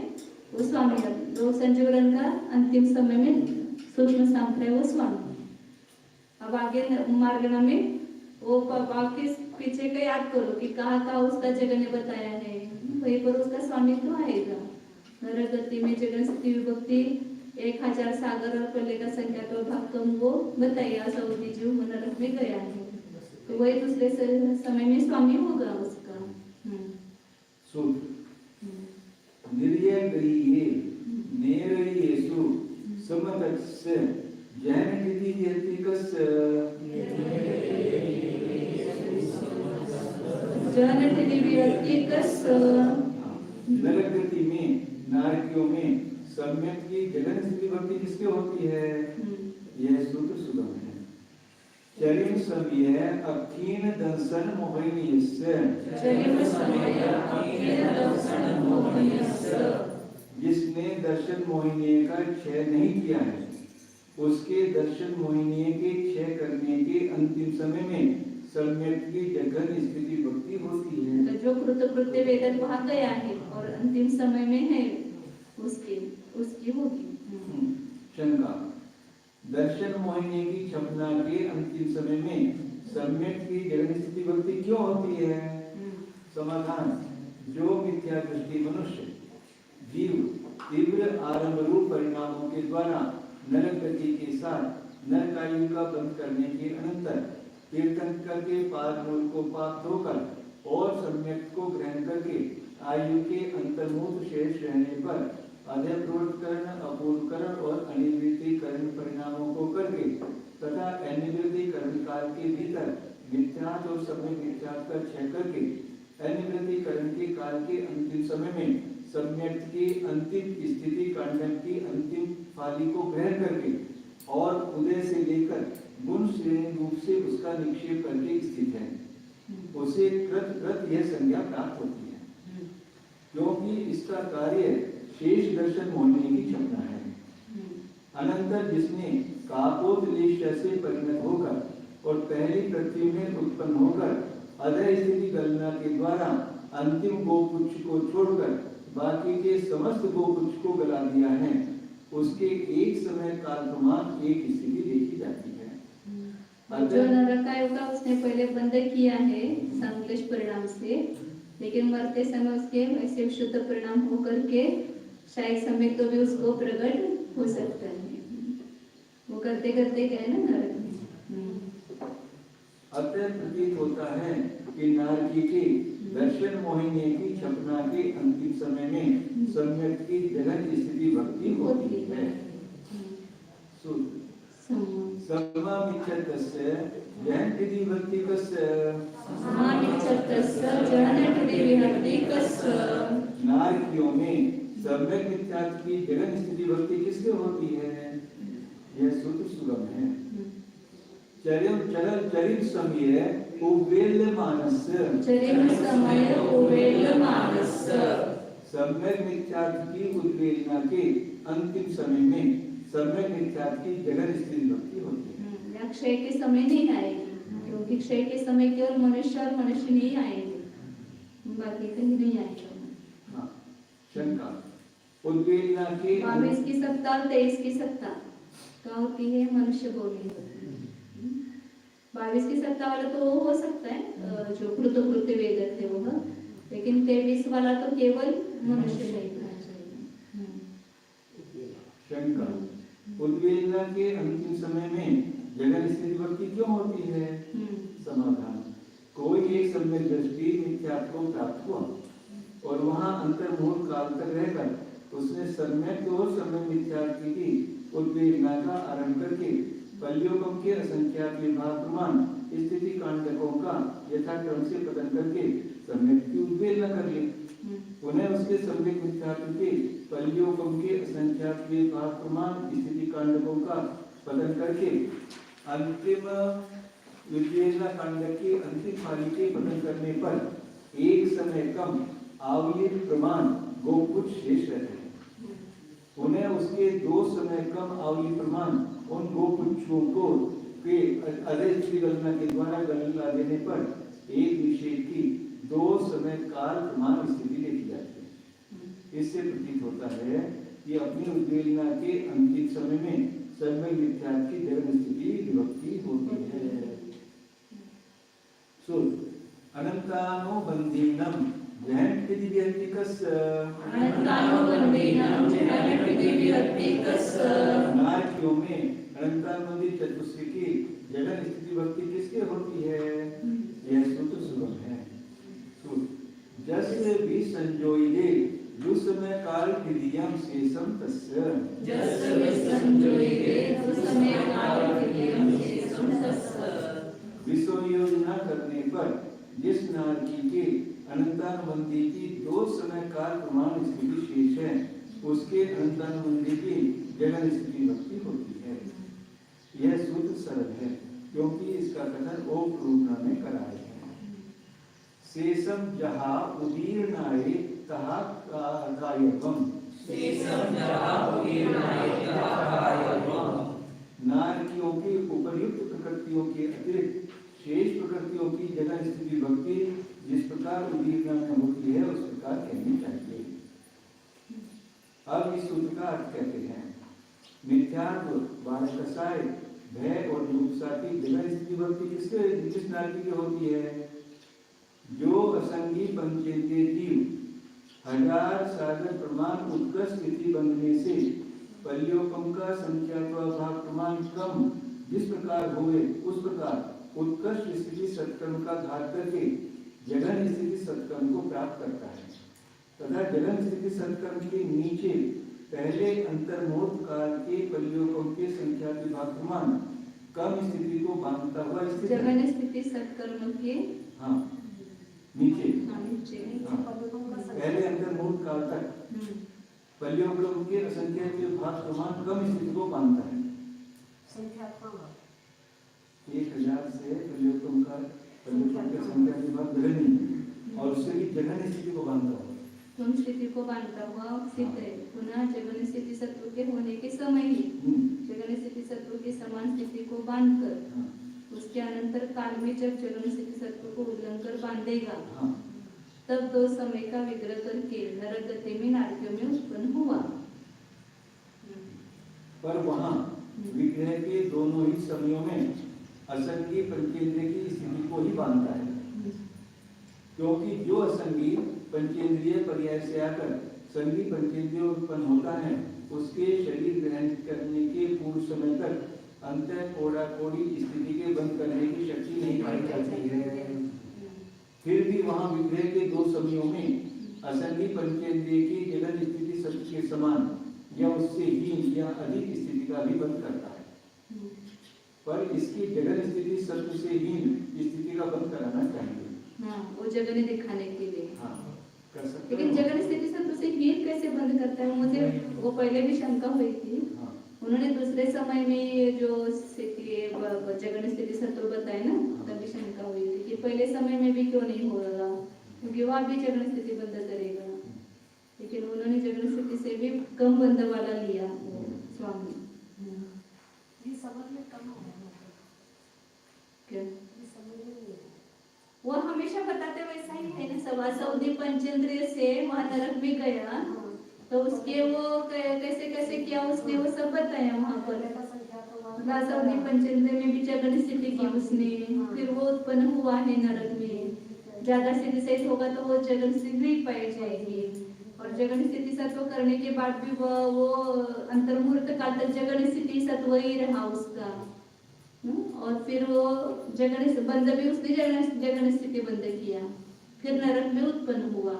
वो स्वामी दो संजीवरण का अंतिम समय में सूक्ष्म सांख्य वो स्वामी। अब आगे मार्गना में वो पापा के पीछे का याद करो कि कहाँ उसका जगह ने बताया है, वहीं पर उसका स्वामित्व आएगा। नरक गति में जगन स्थिति विभक्ति 1000 सागर और प्रलय का संख्या का भाग कम वो बताइए सऊदी जो नरक में गया है, तो वही दूसरे समय में स्वामी होगा उसका। निर्यगरिये नेरयेसु समतस्य जैनतिथि यतिकस्य जैनतिथि यतिकस्य नरक गति में नारकियों में सम्यक की जगन स्थिति भक्ति किसकी होती है? यह सूत्र सुगम है। चरिम समय अखीन दंसन मोहिनीस्य जिसने दर्शन मोहिनी का क्षय नहीं किया है, उसके दर्शन मोहिनी के क्षय करने के अंतिम समय में सम्यक की जगन स्थिति भक्ति होती है। तो जो कृतकृत्य वेदन वहां गया है और अंतिम समय में है उसकी होगी। शंका, दर्शन मोहिनी की क्षमता के अंतिम समय में सम्यक की जगन स्थिति भक्ति क्यों होती है? समाधान, जो मिथ्या दृष्टि मनुष्य जीव तीव्र आरंभ रूप परिणामों के द्वारा नरक गति के साथ नरकायु का बंध करने के अनंतर कीर्तन करके पाद मूल को प्राप्त होकर और सम्यक को ग्रहण करके आयु के अंतर्मुख शेष रहने पर अध्यप्रवृत्तकरण, अपूर्वकरण और अनिवृत्तिकरण परिणामों को करके तथा अनिवृत्तिकरण काल के भीतर मिथ्यात् और सम्यक मिथ्यात् का क्षय करके अनिवृत्तिकरण के काल के अंतिम समय में सम्यक की अंतिम स्थिति कांडन की अंतिम फाली को ग्रहण करके और उदय से लेकर गुण श्रेणी रूप से उसका निक्षेप करके स्थित है, उसे कृत यह संज्ञा प्राप्त होती है, क्योंकि इसका कार्य शेष दर्शन मोहिनी की क्षमता है। अनंतर जिसने कापोदलेश से परिणत होकर और पहली पृथ्वी में उत्पन्न होकर अधय स्थिति गणना के द्वारा अंतिम गोपुच्छ को छोड़कर बाकी के समस्त गोपुच्छ को गला दिया है, उसके एक समय काल प्रमाण एक स्थिति देखी जाती है। जो नरकायु का उसने पहले बंद किया है संक्लेश परिणाम से, लेकिन मरते समय उसके वैसे शुद्ध परिणाम होकर के शायद समय तो भी उसको प्रकट हो सकता है। वो करते करते गए ना नरक में। अतः प्रतीत होता है कि नारकी की दर्शन मोहिनी की क्षमता के अंतिम समय में सम्यक की जगन स्थिति भक्ति होती है। समामिच्छतस्य जैनतिथि भक्तिकस्य नारकियों में सम्यक मिथ्यात् की जगन स्थिति भक्ति किससे होती है? यह सूत्र सुगम है। चरिम समय सम्यक मिथ्यात् की उद्वेलना के अंतिम समय में सम्यक मिथ्यात् की जगन स्थिति भक्ति होती है। क्षय के समय नहीं आएगी, क्योंकि क्षय के समय केवल मनुष्य और मनुष्य नहीं आएंगे, बाकी कहीं नहीं आएगा। हाँ, शंका, उद्वेलना के 22 की सत्ता 23 की सत्ता क्या होती है? मनुष्य बोली 22 की सत्ता वाला तो हो सकता है जो कृतकृत्य वेदक है वो, लेकिन 23 वाला तो केवल मनुष्य रहना चाहिए। शंका, उद्वेलना के अंतिम समय में जगन स्थिति भक्ति क्यों होती है? समाधान, कोई एक सम्यक दृष्टि मिथ्यात्व को प्राप्त हुआ और वहां अंतर्मूल काल तक रहकर उसने सम्यक और सम्यक मिथ्यात्व की उद्वेलना का आरंभ करके पल्योगम के असंख्यात विभाग प्रमाण स्थिति कांडकों का यथाक्रम से पतन करके सम्यक की उद्वेलना कर ली। उन्हें उसके सम्यक मिथ्यात्व के पल्योगम के असंख्यात विभाग प्रमाण स्थिति कांडकों का पतन करके अंतिम उद्वेलना कांड के अंतिम पाली के पतन करने पर एक समय कम आवलित प्रमाण गोपुच्छ शेष रहते हैं। उन्हें उसके 2 समय कम आवली प्रमाण उन गोपुच्छों को के अधय गणना के द्वारा गणना देने पर एक विशेष की 2 समय काल प्रमाण स्थिति देखी जाती है। इससे प्रतीत होता है कि अपनी उद्वेलना के अंतिम समय में सब में मिथ्यात्व की जगन स्थिति विभक्ति होती है। सो अनंतानो बंधीनम जहन पृथिव्यंतिकस अनंतानुबंधेन जहन पृथिव्यंतिकस नारकियों में अनंतानुबंधी चतुस्री की जगन स्थिति विभक्ति किसके होती है? यह सूत्र सुगम है। जस विसंजोइदे दुसमय काल विधियम शेषम तस्य जस विसंजोइदे दुसमय काल विधियम शेषम तस्य विसंयोजना करने पर जिस नारकी के अनंतानुबंधी की दो समय काल प्रमाण स्थिति शेष है उसके अनंतानुबंधी की जगन स्थिति भक्ति होती है। यह सूत्र सरल है क्योंकि इसका कथन ओप रूपना में कराए है। शेषम जहा उदीर्णाय तहा कायवम शेषम जहा उदीर्णाय तहा कायवम नारकियों की उपर्युक्त प्रकृतियों के अतिरिक्त शेष प्रकृतियों की जगन स्थिति भक्ति जिस प्रकार उदीर्णा में होती है उस प्रकार कहनी चाहिए। अब इस सूत्र का अर्थ कहते हैं। मिथ्यात्व, बालकसाय, भय और जुगुप्सा की जगन स्थिति भक्ति किस नारकी की होती है? जो असंगी पंचेंद्रिय जीव हजार सागर प्रमाण उत्कर्ष स्थिति बनने से पल्योपम का संख्यात्वा भाग प्रमाण कम जिस प्रकार हुए उस प्रकार उत्कर्ष स्थिति सत्कर्म का घात करके जगन स्थिति सत्कर्म को प्राप्त करता है तथा जगन स्थिति सत्कर्म के नीचे पहले अंतर्मोद काल के पल्योपम के संख्या विभाग प्रमाण कम स्थिति को बांधता हुआ स्थित है। जगन स्थिति सत्कर्म के हाँ नीचे नीचे पहले अंतर्मोद काल तक पल्योपम के असंख्य विभाग प्रमाण कम स्थिति को बांधता है। संख्यात्मक 1000 से पल्योपम का पल्योपम के संख्या विभाग धरनी और उससे भी जगन स्थिति को बांधता है। तुम स्थिति को बांधता हुआ सिद्ध है। पुनः जगन स्थिति सत्व के होने के समय ही जगन स्थिति सत्व के समान स्थिति को बांधकर उसके अनंतर काल में जब जगन स्थिति सत्व को उल्लंघन बांधेगा तब दो समय का विग्रह करके नरक गति में नारकियों में उत्पन्न हुआ। पर वहाँ विग्रह के दोनों ही समयों में असंगी पंचेंद्रिय की स्थिति को ही बांधता है क्योंकि जो असंगी पंचेंद्रिय पर्याय से आकर संगी पंचेंद्रिय उत्पन्न होता है उसके शरीर ग्रहण करने के पूर्व समय तक अंत कोड़ा कोड़ी स्थिति के बंद करने की शक्ति नहीं पाई जाती है। फिर भी वहाँ विग्रह के दो समयों में असंगी पंचेंद्रिय की जगन स्थिति सत्य के समान या उससे हीन या अधिक स्थिति का भी बंद करता है। पर इसकी जगन स्थिति सत्य से हीन स्थिति का बंद कराना चाहिए। हाँ, वो जगन दिखाने के लिए। हाँ, कर सकते लेकिन जगन स्थिति सत्व से हीन कैसे बंद करता है? मुझे वो पहले भी शंका हुई थी। हाँ। उन्होंने दूसरे समय में जो स्थिति जगन स्थिति सत्व बताए ना तभी शंका हुई थी कि पहले समय में भी क्यों नहीं हो रहा क्योंकि वह भी जगन स्थिति बंद करेगा। लेकिन उन्होंने जगन स्थिति से भी कम बंद वाला लिया स्वामी। ये समझ में कम हो क्या ये समझ में नहीं है। वो हमेशा बताते वैसा ही है ना। सवासौदी पंचेंद्रिय से वहाँ नरक में गया तो उसके वो कैसे कैसे किया उसने वो सब बताया वहाँ पर। सवासौदी पंचेंद्रिय में भी जगन स्थिति की उसने फिर वो उत्पन्न हुआ है नरक में। ज्यादा स्थिति सहित होगा तो वो जगन स्थिति नहीं पाई जाएगी और जगन स्थिति सत्व करने के बाद भी वो अंतर्मुहूर्त काल तक जगन स्थिति सत्व ही रहा उसका। और फिर वो जगन बंद भी उसने जगन स्थिति बंद किया फिर नरक में उत्पन्न हुआ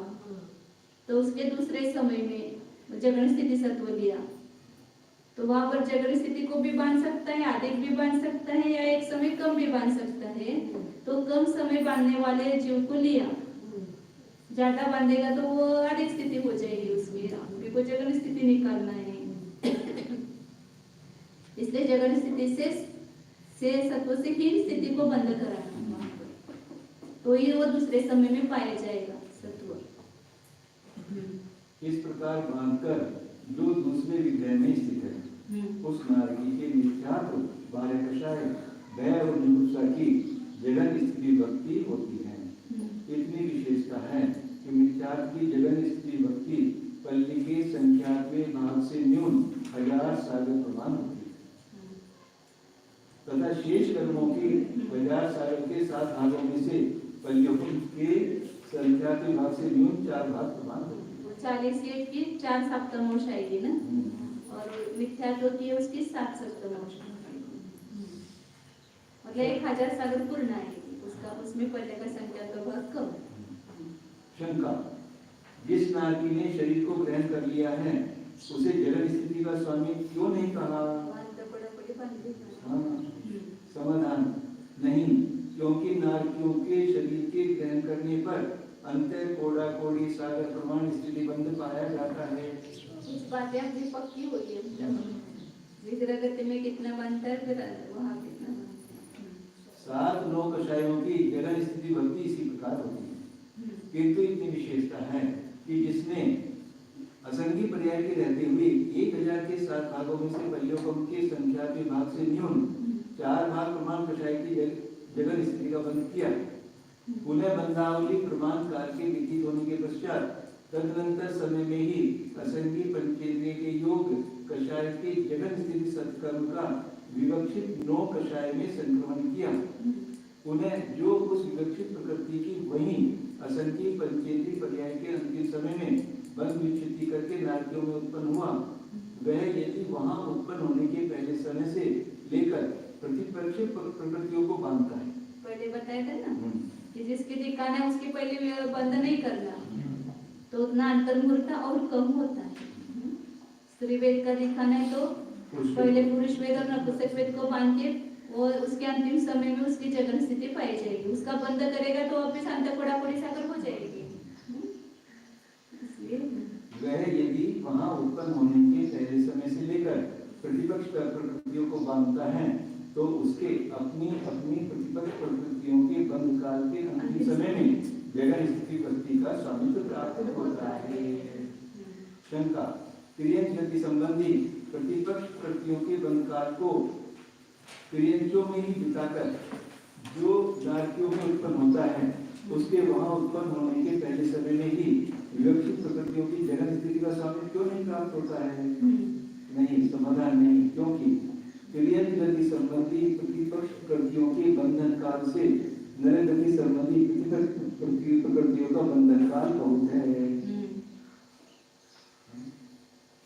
तो उसके दूसरे समय में जगन स्थिति सत्व लिया तो वहां पर जगन स्थिति को भी बांध सकता है अधिक भी बांध सकता है या एक समय कम भी बांध सकता है। तो कम समय बांधने वाले जीव को लिया ज्यादा बांधेगा तो वो अधिक स्थिति हो जाएगी उसमें अभी को जगन स्थिति निकालना है। इसलिए जगन स्थिति से सत्व से हीन स्थिति को बंद कराना तो ये वो दूसरे समय में पाया जाएगा सत्व। इस प्रकार बांधकर जो दूसरे विग्रह में स्थित है उस नारकी के मिथ्यात्व बालकशाय भय और जुगुप्सा की जगन स्थिति भक्ति होती है। इतनी विशेषता है कि मिथ्यात्व की जगन स्थिति भक्ति पल्ली के संख्यात्मक भाग से न्यून 1000 सागर प्रमाण होती है। तथा शेष कर्मों की 1000 सालों के 7 भागों में से पंचों के संख्या के भाग से न्यून 4 भाग प्रमाण होते हैं। 40 ईयट की 4 सप्तमांश आएगी ना, और मिथ्यात्व की है उसकी 7 सप्तमांश, मतलब 1000 सागर पूर्ण आएगी उसका, उसमें पहले का संख्या का भाग कम। शंका, जिस नारकी ने शरीर को ग्रहण कर लिया है उसे जगन स्थिति का स्वामी क्यों नहीं कहा? हाँ, समाधान, नहीं, क्योंकि नारकियों के शरीर के ग्रहण करने पर अंतर कोड़ा कोड़ी सागर प्रमाण स्थिति बंध पाया जाता है। कुछ बातें अपनी पक्की होती है, विग्रहगति में कितना बनता है, फिर वहाँ कितना बनता है। 7 9 कषायों की जगन स्थिति भक्ति इसी प्रकार होती है, किंतु इतनी विशेषता है कि जिसने असंगी पर्याय के रहते हुए 1000 के 7 भागों में से परियोगों की संख्या के भाग से न्यून 4 भाग प्रमाण कषाय की जगन स्थिति का बंध किया, पुनः बंधावली प्रमाण काल के विदित होने के पश्चात तदनंतर समय में ही असंगी पंचेंद्रिय के योग कषाय की जगन स्थिति सत्कर्म का विवक्षित 9 कषाय में संक्रमण किया, पुनः जो उस विवक्षित प्रकृति की वही असंगी पंचेंद्रिय पर्याय के अंतिम समय में बंध विच्छित्ति करके नारकियों में उत्पन्न हुआ, वह यदि वहां उत्पन्न होने के पहले समय से लेकर प्रतिपक्ष प्रकृतियों को बांधता है। पहले बताया था ना कि जिसके दिखाना है उसके पहले बंद नहीं करना, तो उतना अंतर्मुहूर्त और कम होता है। स्त्री वेद का दिखाना है तो पहले पुरुष वेद और नपुंसक वेद को बांध के वो उसके अंतिम समय में उसकी जगन स्थिति पाई जाएगी, उसका बंद करेगा तो वापिस अंत कोड़ा कोड़ी साकर हो जाएगी। वह यदि वहां उत्पन्न होने के पहले समय से लेकर प्रतिपक्ष प्रकृतियों को बांधता है तो उसके अपनी अपनी प्रतिपक्ष प्रकृतियों के बंध काल के अंतिम समय में जगन स्थिति भक्ति का स्वामित्व प्राप्त होता है। शंका, क्रियन गति संबंधी प्रतिपक्ष प्रकृतियों के बंध काल को क्रियंचों में ही बिताकर जो नारकियों में उत्पन्न होता है उसके वहां उत्पन्न होने के पहले समय में ही विवक्षित प्रकृतियों की जगन स्थिति का स्वामित्व क्यों नहीं प्राप्त होता है? नहीं, समाधान नहीं, क्योंकि क्रियन गति संबंधी प्रतिपक्ष प्रकृतियों के बंधन काल से नर गति संबंधी प्रकृतियों का बंधन काल बहुत है।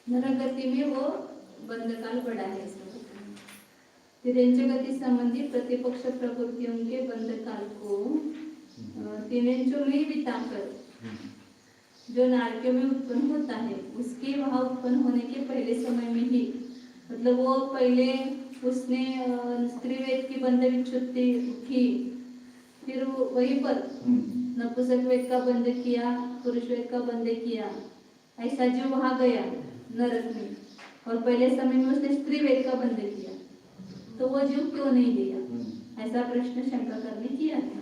नर गति में वो बंध काल बड़ा है। तिरंज गति संबंधी प्रतिपक्ष प्रकृतियों के बंध काल को तिरंजों में बिताकर जो नारकियों में उत्पन्न होता है उसके वहां उत्पन्न होने के पहले समय में ही, मतलब वो पहले उसने स्त्री वेद की बंध विच्छुत्ति की, फिर वहीं पर नपुंसक वेद का बंध किया, पुरुष वेद का बंध किया, ऐसा जो वहां गया नरक में और पहले समय में उसने स्त्री वेद का बंध किया, तो वो जीव क्यों नहीं दिया? ऐसा प्रश्न शंकर ने किया था।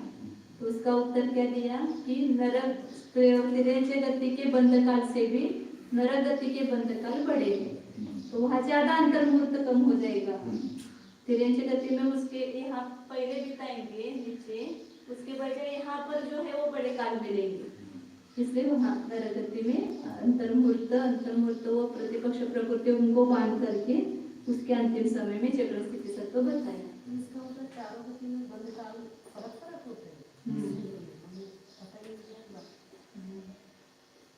तो उसका उत्तर क्या दिया कि नरक तिरंज गति के बंध काल से भी नरक गति के बंध काल बड़े हैं, तो वहाँ ज्यादा अंतर्मुहूर्त कम हो जाएगा। तिरंज गति में उसके यहाँ पहले बिताएंगे नीचे, उसके बजाय यहाँ पर जो है वो बड़े काल मिलेंगे, इसलिए वहाँ नरक गति में अंतर्मुहूर्त वो प्रतिपक्ष प्रकृति उनको बांध करके उसके अंतिम समय में चक्र स्थिति सत्व बताया। इसका मतलब चारों गति में बंध काल फर्क होते हैं।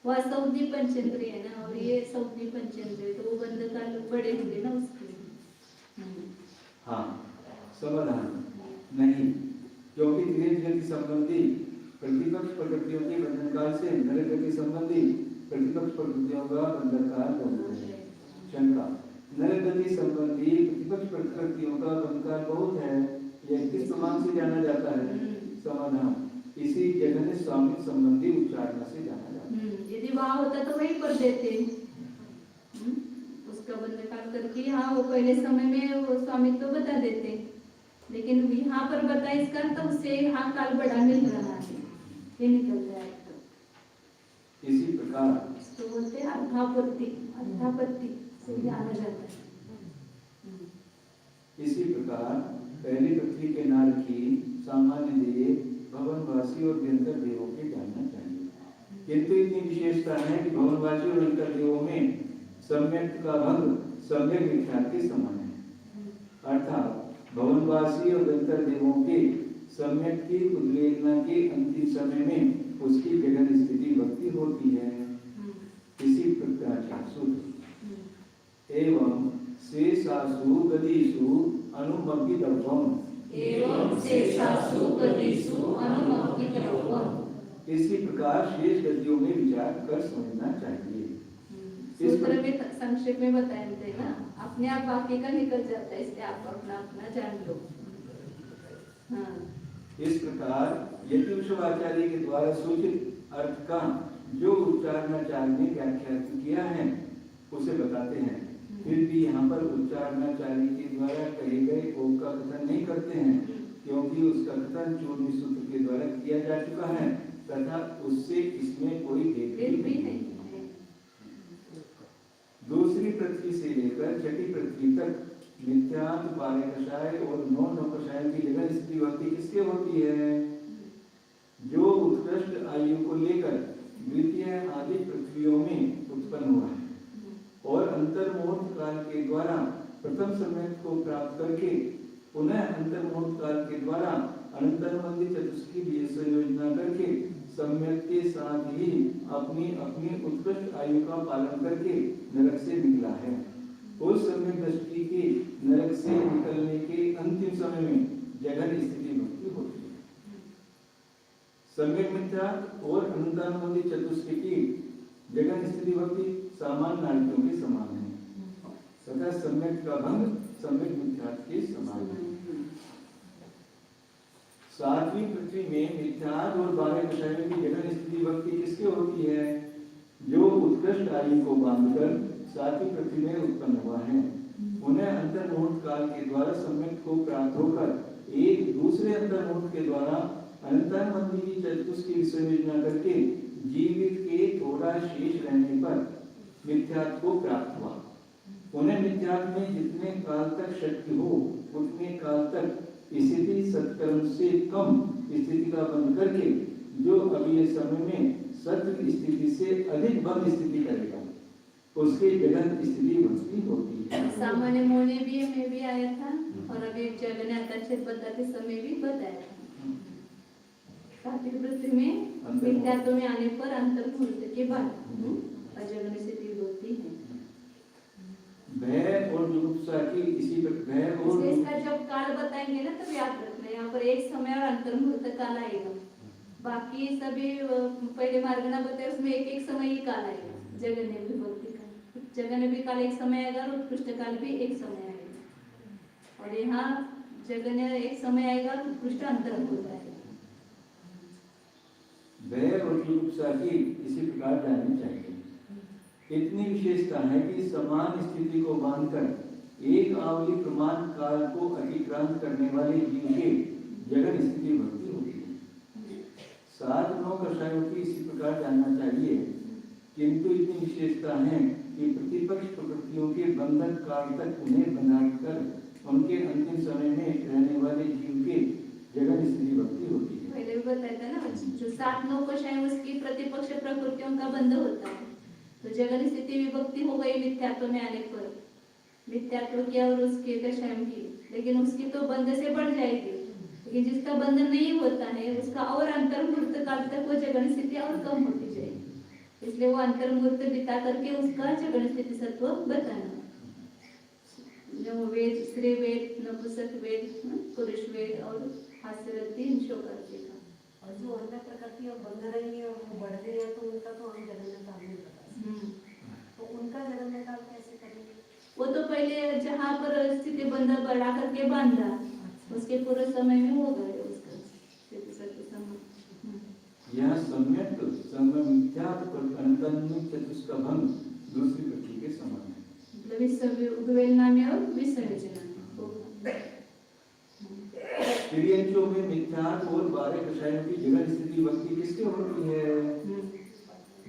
वह सौदी पंचेंद्रिय है ना, और ये सौदी पंचेंद्रिय, तो वो बंध काल बड़े होंगे ना उसके। हाँ, समाधान नहीं, क्योंकि तिरंज गति संबंधी प्रतिपक्ष प्रकृतियों के बंधन काल से नर गति संबंधी प्रतिपक्ष प्रकृतियों का बंधन काल बहुत है। शंका, नर गति संबंधी प्रतिपक्ष प्रकृतियों का बंधन काल बहुत है, यह किस प्रमाण से जाना जाता है? समाधान, इसी जगन स्वामित्व संबंधी उच्चारणा से जाना जाता है। यदि वहां होता तो वहीं पर देते उसका बंध काल करके, हाँ वो पहले समय में वो स्वामित्व बता देते, लेकिन यहाँ पर बता इसका तो उससे यहाँ काल बड़ा मिल रहा है, ये निकल रहा है। तो इसी प्रकार तो बोलते हैं अर्थापत्ति से जाना जाता है। इसी प्रकार पहली पृथ्वी के नारकी सामान्य देव भवनवासी और व्यंतर देवों के जानना चाहिए, किंतु इतनी विशेषता है कि भवनवासी और व्यंतर देवों में सम्यक का भंग सम्यक विख्यात के समान है, अर्थात भवनवासी और दंतर देवों के सम्यक की उद्वेलना के अंतिम समय में उसकी गगन स्थिति भक्ति होती है। इसी प्रकार सूत्र एवं शेषासु गदीषु अनुमग्गितव्यम् एवं शेषासु गदीषु अनुमग्गितव्यम्। इसी प्रकार शेष गतियों में विचार कर समझना चाहिए। सूत्र में संक्षेप में बताया थे ना, अपने आप वाक्य का निकल जाता है, इसलिए आप अपना अपना जान लो। हाँ। इस प्रकार यतिवंशवाचार्य के द्वारा सूचित अर्थ का जो उच्चारणाचार्य ने व्याख्या किया है उसे बताते हैं। फिर भी यहाँ पर उच्चारणाचार्य के द्वारा कहे गए ओम का कथन नहीं करते हैं, क्योंकि उसका कथन चूर्णी सूत्र के द्वारा किया जा चुका है तथा उससे इसमें कोई भेद भी नहीं है। दूसरी पृथ्वी से लेकर छठी पृथ्वी तक मिथ्यात्व पारकशाय और नौ नौकशाय की जगह स्थिति भक्ति किसके होती है? जो उत्कृष्ट आयु को लेकर द्वितीय आदि पृथ्वियों में उत्पन्न हुआ है और अंतर्मुहूर्त काल के द्वारा प्रथम समय को प्राप्त करके पुनः अंतर्मुहूर्त काल के द्वारा अनंतरमंदी चतुष्की भी संयोजना करके सम्यक के साथ ही अपनी अपनी उत्कृष्ट आयु का पालन करके नरक से निकला है। उस समय दृष्टि के नरक से निकलने के अंतिम समय में जगन स्थिति भक्ति होती है। सम्यक मिथ्या और अनंतरमंदी चतुष्की की जगन स्थिति भक्ति सामान्य नाटकों के समान है तथा सम्यक का भंग सम्यक मिथ्या के समान है। सातवीं पृथ्वी में मिथ्यात्व और 12 कषायों की जगन स्थिति भक्ति किसके होती है? जो उत्कृष्ट आयु को बांधकर सातवीं पृथ्वी में उत्पन्न हुआ है, उन्हें अंतर्मुहूर्त काल के द्वारा सम्यक को प्राप्त होकर एक दूसरे अंतर्मुहूर्त के द्वारा अनंतरमंदी की चतुष्की विसर्जना करके जीवित के थोड़ा शेष रहने पर मिथ्यात्व को प्राप्त हुआ। उन्हें मिथ्यात्व में जितने काल तक शक्ति हो उतने काल तक स्थिति सत्कर्म से कम स्थिति का बंध करके जो अगले समय में सत्य स्थिति से अधिक बंध स्थिति करेगा उसके जगन स्थिति भक्ति होती है। सामान्य मोने भी में भी आया था और अभी जगन आकर्षित बताते समय भी बताया था। सातवीं पृथ्वी में मिथ्यात्व में आने पर अंतर्मुहूर्त के बाद अजगन स्थिति होती है। भय और जुगुप्सा की इसी भय और इसका जब काल बताएंगे ना तब याद रखना, यहाँ पर एक समय और अंतर्मुहूर्त काल आएगा। बाकी सभी पहले मार्गना बताए उसमें एक एक समय ही काल आएगा। जगन्य भी भक्ति का जगन्य भी काल एक समय आएगा और उत्कृष्ट काल भी एक समय आएगा और यहाँ जगन्य एक समय आएगा और उत्कृष्ट अंतर्मुहूर्त आएगा। भय और जुगुप्सा की इसी प्रकार जाननी चाहिए। इतनी विशेषता है कि समान स्थिति को बांधकर एक आवली प्रमाण काल को अतिक्रांत करने वाले जीव के जगन स्थिति भक्ति होती है। 7-9 कषायों की इसी प्रकार जानना चाहिए, किंतु इतनी विशेषता है कि प्रतिपक्ष प्रकृतियों के बंधन काल तक उन्हें बनाकर उनके अंतिम समय में रहने वाले जीव के जगन स्थिति भक्ति होती है। पहले भी बताया था ना, जो 7-9 कषाय उसकी प्रतिपक्ष प्रकृतियों का बंध होता है। तो जगन स्थिति विभक्ति हो गई मिथ्यात्व में आने पर, मिथ्यात्व किया और उसके कषाय की, लेकिन उसकी तो बंध से बढ़ जाएगी। लेकिन जिसका बंधन नहीं होता है उसका और अंतर्मुहूर्त काल तक वो जगन स्थिति और कम होती जाएगी। इसलिए वो अंतर्मुहूर्त बिता करके उसका जगन स्थिति सत्व बताना। जो वेद, श्री वेद, नपुंसक वेद, पुरुष वेद और हास्यरथी शोकार्थी का। और जो अंदर प्रकृति और बंध रही है और वो बढ़ रही है तो उनका तो हम जगन में काम नहीं करते। तो उनका जगन में काम कैसे करेंगे? वो तो पहले जहाँ पर स्थिति बंधा बढ़ा करके बांधा उसके पूरे समय में हो गए उसका यह सम्यक मिथ्यात्व अनंतरमंदी चतुष्का भंग दूसरी पृथ्वी के समान है। उद्वेलना में और विसर्जना में तिर्यंचों में मिथ्यात्व और 12 कषायों की जगन स्थिति भक्ति किसके होती है?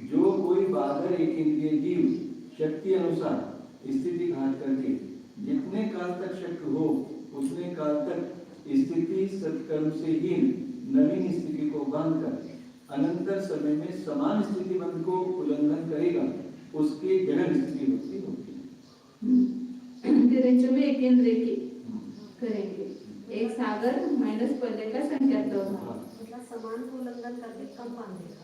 जो कोई बादर एक इंद्रिय जीव शक्ति अनुसार स्थिति घात करके जितने काल तक शक्ति हो उतने काल तक स्थिति सत्कर्म से हीन नवीन स्थिति को बांधकर अनंतर समय में समान स्थिति बंध को उल्लंघन करेगा उसके जगन स्थिति होती है। तिरंचों में एक इंद्रिय की करेंगे। एक सागर माइनस पहले का संख्या 2 भाग। मतलब समान को उल्लंघन करके कम बांधेगा।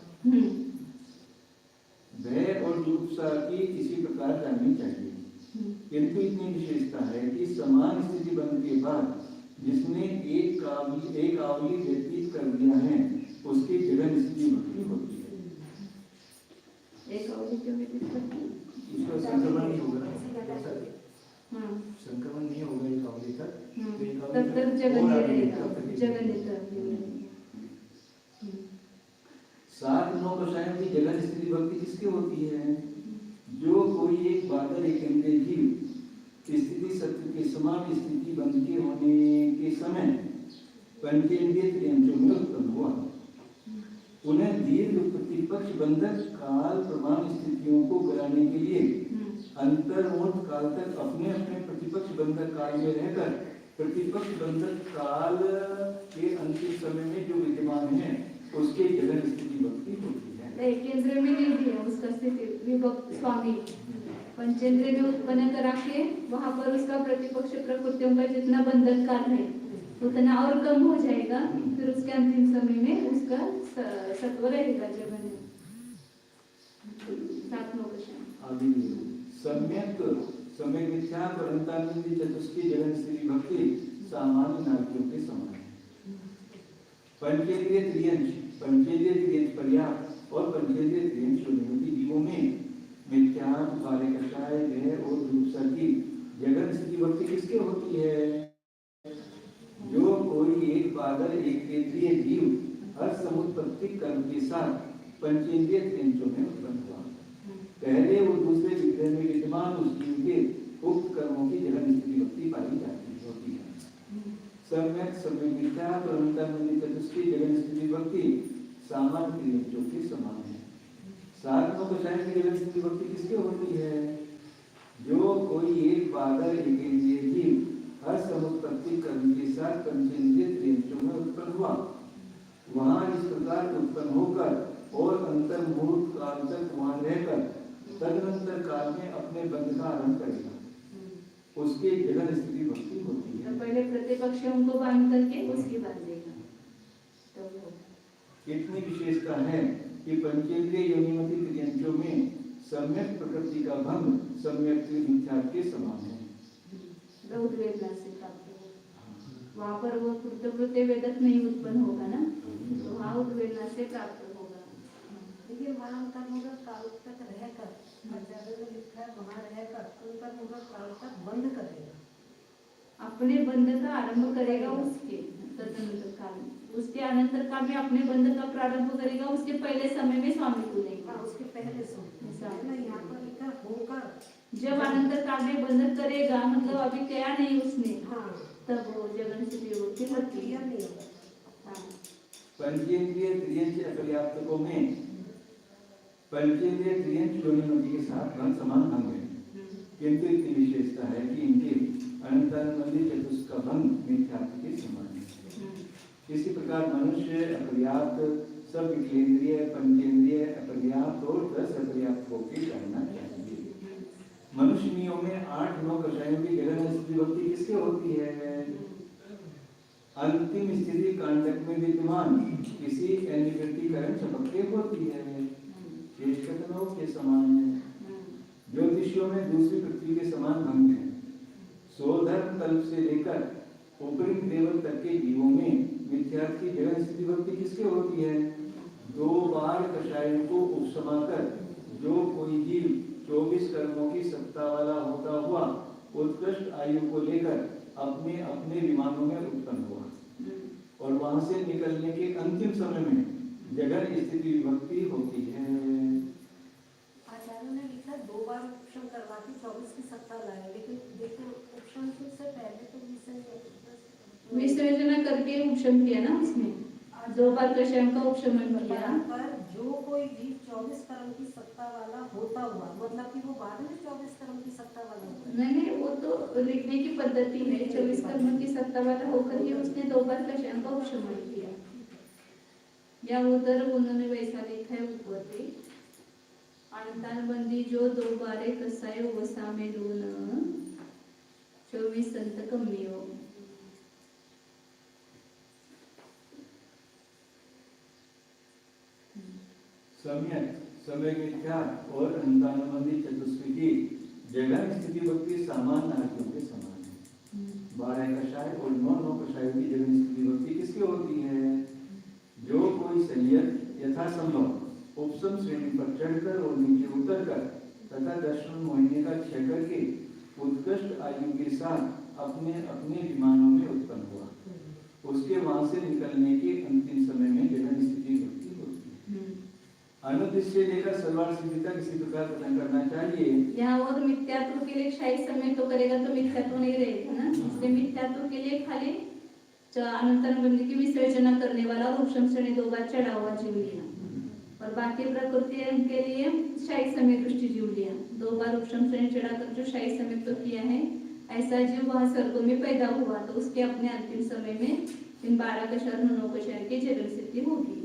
भय और जुगुप्सा की इसी प्रकार जाननी चाहिए, किंतु इतनी विशेषता है कि समान स्थिति बनने के बाद जिसने एक आवली व्यतीत कर दिया है उसकी जगन स्थिति भक्ति होती है। एक आवली क्यों व्यतीत करती है? इसका संक्रमण नहीं होगा, संक्रमण नहीं होगा एक आवली तक, तो एक आवली तब तक जगन नहीं रहेगा, जगन नहीं रहेगा। 7 9 कषायों की जगन स्थिति भक्ति किसकी होती है? जो कोई एक बादल एक इंद्रिय जीव स्थिति सत्य के समान स्थिति बंध के होने के समय पंचेंद्रिय त्रियंचों में उत्पन्न हुआ, उन्हें दीर्घ प्रतिपक्ष बंधक काल प्रमाण स्थितियों को कराने के लिए अंतर्मुक्त काल तक अपने अपने प्रतिपक्ष बंधक काल में रहकर प्रतिपक्ष बंधक काल के अंतिम समय में जो विद्यमान है उसके जगन स्थिति भक्ति होती है। एकेंद्र में नहीं दिया उसका स्थिति विभक्त स्वामी पंचेंद्र में उत्पन्न करा के वहां पर उसका प्रतिपक्ष प्रकृतियों का जितना बंधन काल है उतना और कम हो जाएगा, फिर उसके अंतिम समय में उसका सत्व रहेगा जगन। 7 9 आदि सम्यक समय मिथ्या परंतानंदी चतुष्की जगन स्थिति भक्ति सामान्य नारकियों के समान है। पंचेंद्रिय त्रियंश पर्याप्त और पंचेंद्रिय त्रियंश शून्यवती जीवों में मिथ्या बाले कषाय भय और जुगुप्सा की जगन स्थिति भक्ति किसके होती है? जो कोई एक बादल एक क्षेत्रीय जीव हर समुत्पत्ति कर्म के साथ पंचेंद्रिय त्रियंशों में उत्पन्न हुआ, पहले वो दूसरे विग्रह में विद्यमान उस जीव के उक्त कर्मों की जगन स्थिति भक्ति पाई जाती होती है। सम्यक सम्यक्ता परंतानंदी चतुष्की जगन स्थिति भक्ति सामान्य त्रियंशों के समान है। 7 9 कषायों की जगन स्थिति भक्ति किसके होती है? जो कोई एक बादल एक इंद्रिय जीव हर समुत्पत्ति कर्म के साथ पंचेंद्रिय त्रियंशों में उत्पन्न हुआ, वहां इस प्रकार उत्पन्न होकर और अंतर्मुहूर्त काल तक वहां रहकर तदनंतर काल में अपने बंध का आरंभ करेगा, उसके जगन स्थिति भक्ति होती है। तो पहले प्रतिपक्षों को बांध करके उसकी बांधेगा। तो इतनी विशेषता है कि पंचेंद्रिय योनिमति त्रियंशों में सम्यक प्रकृति का भंग सम्यक मिथ्या के समान है। उद्वेदना से प्राप्त होगा, वहाँ पर वो कृतकृत्य वेदक नहीं उत्पन्न होगा ना, तो वहाँ उद्वेदना से प्राप्त होगा। देखिए वहाँ अंतर्मुहूर्त काल तक रहकर जगह लिखा है वहाँ रहकर अंतर्मुहूर्त काल तक बंद करेगा, अपने बंध का आरंभ करेगा उसके तदनंतर काल में, उसके अनंतर काल में अपने बंध का प्रारंभ करेगा, उसके पहले समय में स्वामी को लेगा। उसके पहले समय यहाँ पर लिखा होकर जब अनंतर काल में बंधन करेगा मतलब अभी किया नहीं उसने, हाँ तब वो जगन स्थिति होती क्लियर नहीं होगा। पंचेंद्रिय त्रियंश अपर्याप्तकों में पंचेंद्रिय त्रियंश योनिमति के साथ भंग समान भंग है, किंतु इतनी विशेषता है कि इनके अनंतानुबंधी चतुष्क का भंग मिथ्यात्व के समान है। इसी प्रकार मनुष्य अपर्याप्त सब विकेंद्रिय पंचेंद्रिय अपर्याप्त और 10 अपर्याप्त होकर करना चाहिए। मनुष्यों में 8 9 कषायों की जगन स्थिति भक्ति किसके होती है? अंतिम स्थिति कांडक में विद्यमान किसी अनिवृत्तिकरण चमकते होती है, शेष कथनों के समान है। ज्योतिषियों में दूसरी पृथ्वी के समान भंग है। सोधर्म तल्प से लेकर ऊपरी देवल तक के जीवों में मिथ्यात्व की जगन स्थिति भक्ति किसके होती है? 2 बार कषायों को उपसमाकर जो कोई जीव 24 कर्मों की सत्ता वाला होता हुआ उत्कृष्ट आयु को लेकर अपने अपने विमानों में उत्पन्न हुआ और वहां से निकलने के अंतिम समय में जगन स्थिति विभक्ति होती है। आचार्य ने लिखा 2 बार उपशम करवा के 24 की सत्ता लाए, लेकिन देखो उपशम से पहले तो विसर्जन करके उपशम किया ना उसने, 2 बार कषायों का उपशमन किया। पर जो कोई जीव 24 कर्म की सत्ता वाला होता हुआ, मतलब कि वो बाद में 24 कर्म की सत्ता वाला होता है। नहीं, वो तो लिखने की पद्धति है। 24 कर्म की सत्ता वाला होकर के उसने 2 बार कषायों का उपशमन किया, या उधर उन्होंने वैसा लिखा है ऊपर पे अनंतानुबंधी जो 2 बारे कसाय वसा में 24 संत कमियो सम्यक समय मिथ्या और अंतानुबंधी चतुष्क की जगह स्थिति भक्ति सामान्य आर्यों के समान है। 12 कषाय और 9 कषायों की जगह स्थिति भक्ति किसकी होती है? जो कोई संयत यथासंभव उपसम श्रेणी पर चढ़कर और नीचे उतरकर तथा दर्शन महीने का क्षय करके उत्कृष्ट आयु के साथ अपने अपने विमानों में उत्पन्न हुआ, उसके वहां से निकलने के अंतिम समय में जगह स्थिति भक्ति होती है। अनुद्देश्य लेकर सलवार सिद्धि तक इसी प्रकार कथन करना चाहिए। यहाँ और मिथ्यात्व के लिए क्षय समय तो करेगा तो मिथ्यात्व नहीं रहेगा ना, इसलिए मिथ्यात्व के लिए खाली अनंतानुबंधी की विसर्जना करने वाला और उपशम श्रेणी 2 बार चढ़ा हुआ जीव लिया, और बाकी प्रकृति के लिए शाही समय दृष्टि जीव लिया। 2 बार उपशम श्रेणी चढ़ाकर जो शाही समय तो किया है, ऐसा जीव वह स्वर्ग में पैदा हुआ तो उसके अपने अंतिम समय में इन 12 कषाय 9 कषाय की जगह स्थिति होगी।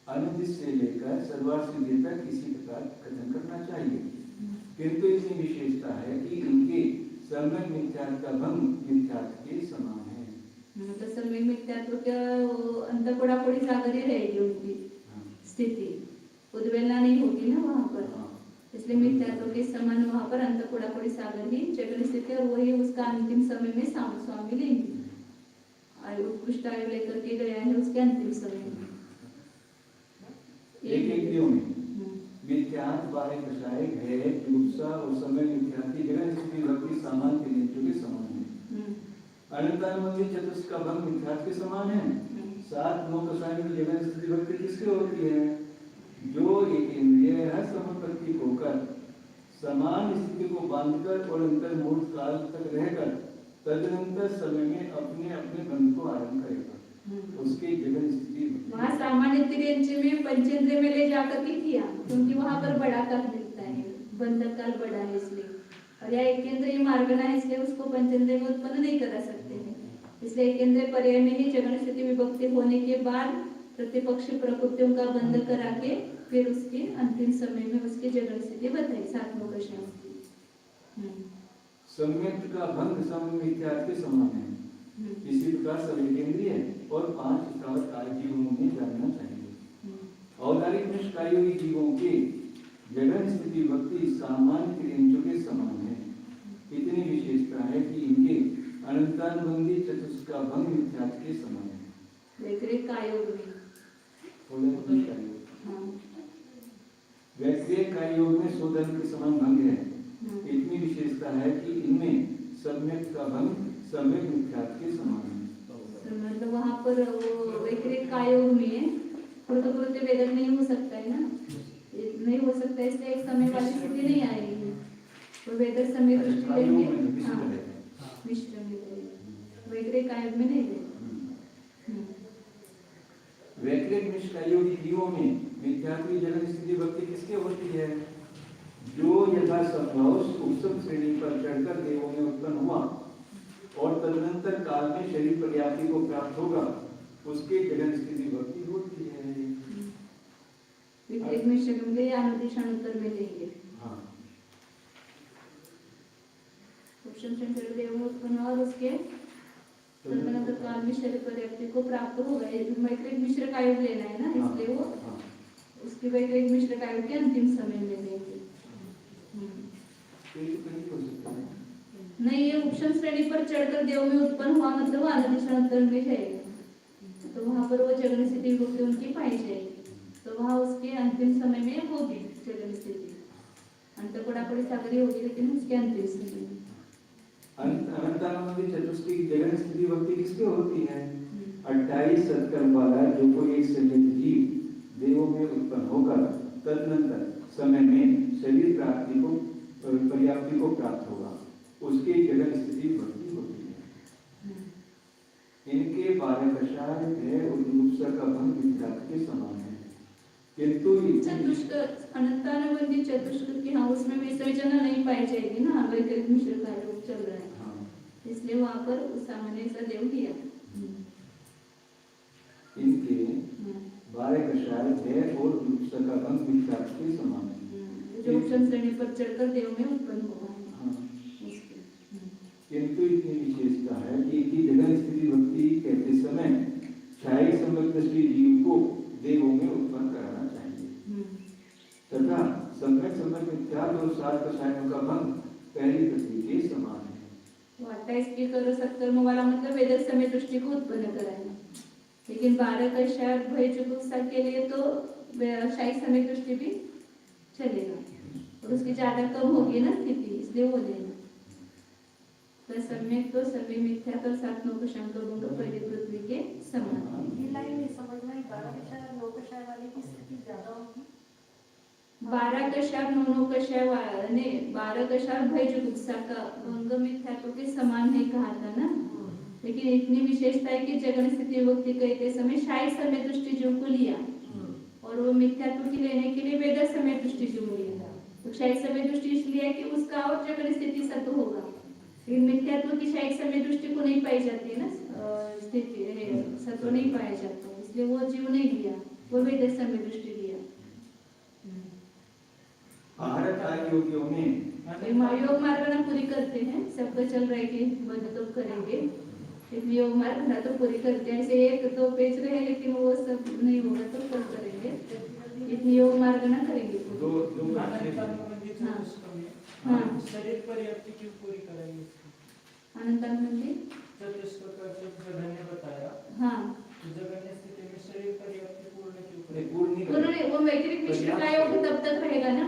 अनुद्देश्य लेकर सलवार सिद्धि तक इसी प्रकार कथन करना चाहिए, किंतु इसकी विशेषता है कि इनके सम्यक मिथ्यात्व का भंग मिथ्यात्व के समान है। तो सम्यक मिथ्यात्व का अंतःकोड़ाकोड़ी सागर ही रहेगी उनकी स्थिति, उद्वेलना नहीं होगी ना वहाँ पर, इसलिए मिथ्यात्व के समान वहाँ पर अंतःकोड़ाकोड़ी सागर ही जगह स्थिति, और वही उसका अंतिम समय में स्वामी लेंगे, और उत्कृष्ट आयु लेकर के गया है उसके अंतिम समय में। एक में मिथ्यात्व 12 कषाय भय जुगुप्सा और समय मिथ्या की जगह स्थिति भक्ति सामान्य के समान है। अनंतानुबंधी चतुष्क का भंग मिथ्यात्व के समान है। 7 9 कषाय की जगह स्थिति भक्ति किसकी होती है? जो एक इंद्रिय हर समप्रति होकर समान स्थिति को बांधकर और अंतर्मूढ़ काल तक रहकर तदनंतर समय में अपने अपने बंध को आरंभ करेगा, उसकी जगह स्थिति वहाँ सामान्य त्रियंच में पंचेंद्रिय में ले जाकर के किया, क्योंकि वहाँ पर बड़ा काल मिलता है, बंधक काल बड़ा है इसलिए, और यह एक केंद्रीय मार्गना है इसलिए उसको पंचेंद्रिय में उत्पन्न नहीं करा सकते हैं। इसलिए एक केंद्रीय पर्याय में ही जगह स्थिति विभक्ति होने के बाद प्रतिपक्षी प्रकृतियों का बंध करा के फिर उसके अंतिम समय में उसकी जगह स्थिति बताई 7 कषाय की। सम्यक का भंग समय मिथ्या के समान है। इसी प्रकार सभी केंद्रीय और 5 स्थावर काय जीवों में जानना चाहिए। औदारिक निष्कायोगी जीवों के जगह स्थिति भक्ति सामान्य त्रियंचों के समान है। इतनी विशेषता है कि इनके अनंतानुबंधी चतुष्क का भंग मिथ्या के समान है। वैकृत कायोग में वैकृत कायोग में शोधन के समान भंग है। इतनी विशेषता है कि इनमें सम्यक का भंग सम्यक मिथ्या के समान है। मतलब वहाँ पर वो वैकृत कायोग में कृतकृत्य वेदन नहीं हो सकता है ना, नहीं हो सकता, इसलिए एक समय वाली स्थिति नहीं आएगी, तो वेदन समय दृष्टि लेंगे, मिश्र में रहेगा, वैकृत कायोग में नहीं रहेगा। वैकृत निष्कायोगी जीवों में मिथ्या की जगह स्थिति भक्ति किसके होती है? जो यथासंभव उपसम श्रेणी पर चढ़कर देवों में उत्पन्न हुआ और तदनंतर काल में शरीर पर्याप्ति को प्राप्त होगा, उसके जगह स्थिति भक्ति होती है। विपरीत मिश्र में अनुदेशानुत्तर में लेंगे। हाँ, उपशम श्रेणी देव में उत्पन्न हुआ और उसके तदनंतर काल में शरीर पर्याप्ति को प्राप्त होगा। वैकृत मिश्र कायोग लेना है ना, इसलिए वो उसकी वैकृत मिश्र कायोग के अंतिम समय में लेंगे। नहीं, ये उपशम श्रेणी पर चढ़कर देव में उत्पन्न हुआ मतलब अनुदेशानुत्तर में जाएगा, तो वहाँ पर वो जगन स्थिति भक्ति उनकी पाई जाएगी, तो वहाँ उसके अंतिम समय में होगी जगन स्थिति, अंतःकोड़ाकोड़ी सागरी होगी लेकिन उसके अंतिम समय में। अनंतानुबंधी चतुष्क की जगह स्थिति भक्ति किसकी होती है? 28 सत्कर्म वाला जो कोई एक संयत जीव देवों में उत्पन्न होकर तदनंतर समय में शरीर प्राप्ति को पर्याप्ति को प्राप्त होगा, उसके जगह स्थिति भक्ति होती है। इनके 12 कषाय भय और जुगुप्सा का भंग मिथ्या के समान है, किंतु चतुष्क अनंतानुबंधी चतुष्क की हाँ उसमें विसर्जना नहीं पाई जाएगी ना, वैकृत मिश्र कायोग चल रहा है, इसलिए वहाँ पर उस सामान्य सा देव दिया। इनके 12 कषाय भय और जुगुप्सा का भंग मिथ्या के समान है। जो उपशम श्रेणी पर चढ़कर देव में उत्पन्न हुआ है। किंतु इतनी विशेषता है कि इनकी जगह स्थिति भक्ति कहते समय क्षायी सम्यक दृष्टि जीव को देवों में उत्पन्न कराना चाहिए तथा सम्यक सम्यक मिथ्यात्व और सात कषायों का भंग पहली पृथ्वी के समान है। तो 28 की करो 70 वाला मतलब वेदक समय दृष्टि को उत्पन्न कराना, लेकिन 12 का शायद भय जुगुप्सा के लिए तो शाही समय दृष्टि भी चलेगा और उसकी ज्यादा कम होगी ना स्थिति, इसलिए वो लेना। तो सम्यक तो सभी मिथ्या तो सात नौ शंकर भंग पहली पृथ्वी के समान। ये लाइन नहीं समझ में आई, 12 कक्षाय और 9 कक्षाय वाले की स्थिति ज्यादा होगी। 12 कक्षाय 9 कक्षाय ने 12 कक्षाय भय जुगुप्सा का भंग मिथ्यात्व के समान नहीं कहा था ना, लेकिन इतनी विशेषता है कि जगन स्थिति विभक्ति कहते समय शाही समय दृष्टि जो को लिया और वो मिथ्यात्व की लेने के लिए वेदक समय दृष्टि जो लिया था। तो शाही समय दृष्टि इसलिए कि उसका और जगन स्थिति सत्य होगा, लेकिन मिथ्यात्व की शाही समय दृष्टि को नहीं पाई जाती है ना, स्थिति सत्व नहीं पाया जाता, इसलिए वो जीव नहीं लिया, वो वेदक समय दृष्टि लिया। आहारक आदि योगियों में योग मार्ग ना पूरी करते हैं, सबको चल रहा है कि मदद तो करेंगे, लेकिन योग मार्ग ना तो पूरी करते हैं। ऐसे एक दो पेज रहे लेकिन वो सब नहीं होगा तो कल करेंगे, इतनी योग मार्ग ना करेंगे दो दो हाँ शरीर पर्याप्ति क्यों पूरी कराएंगे? अनंतान मंदिर चतुष्क का जगन ने बताया, हाँ तो जगन स्थिति में शरीर पर्याप्ति पूर्ण क्यों नहीं, करें? पूर्ण नहीं करें। उन्होंने वो वैक्रिक मिश्र का योग तब तक रहेगा ना,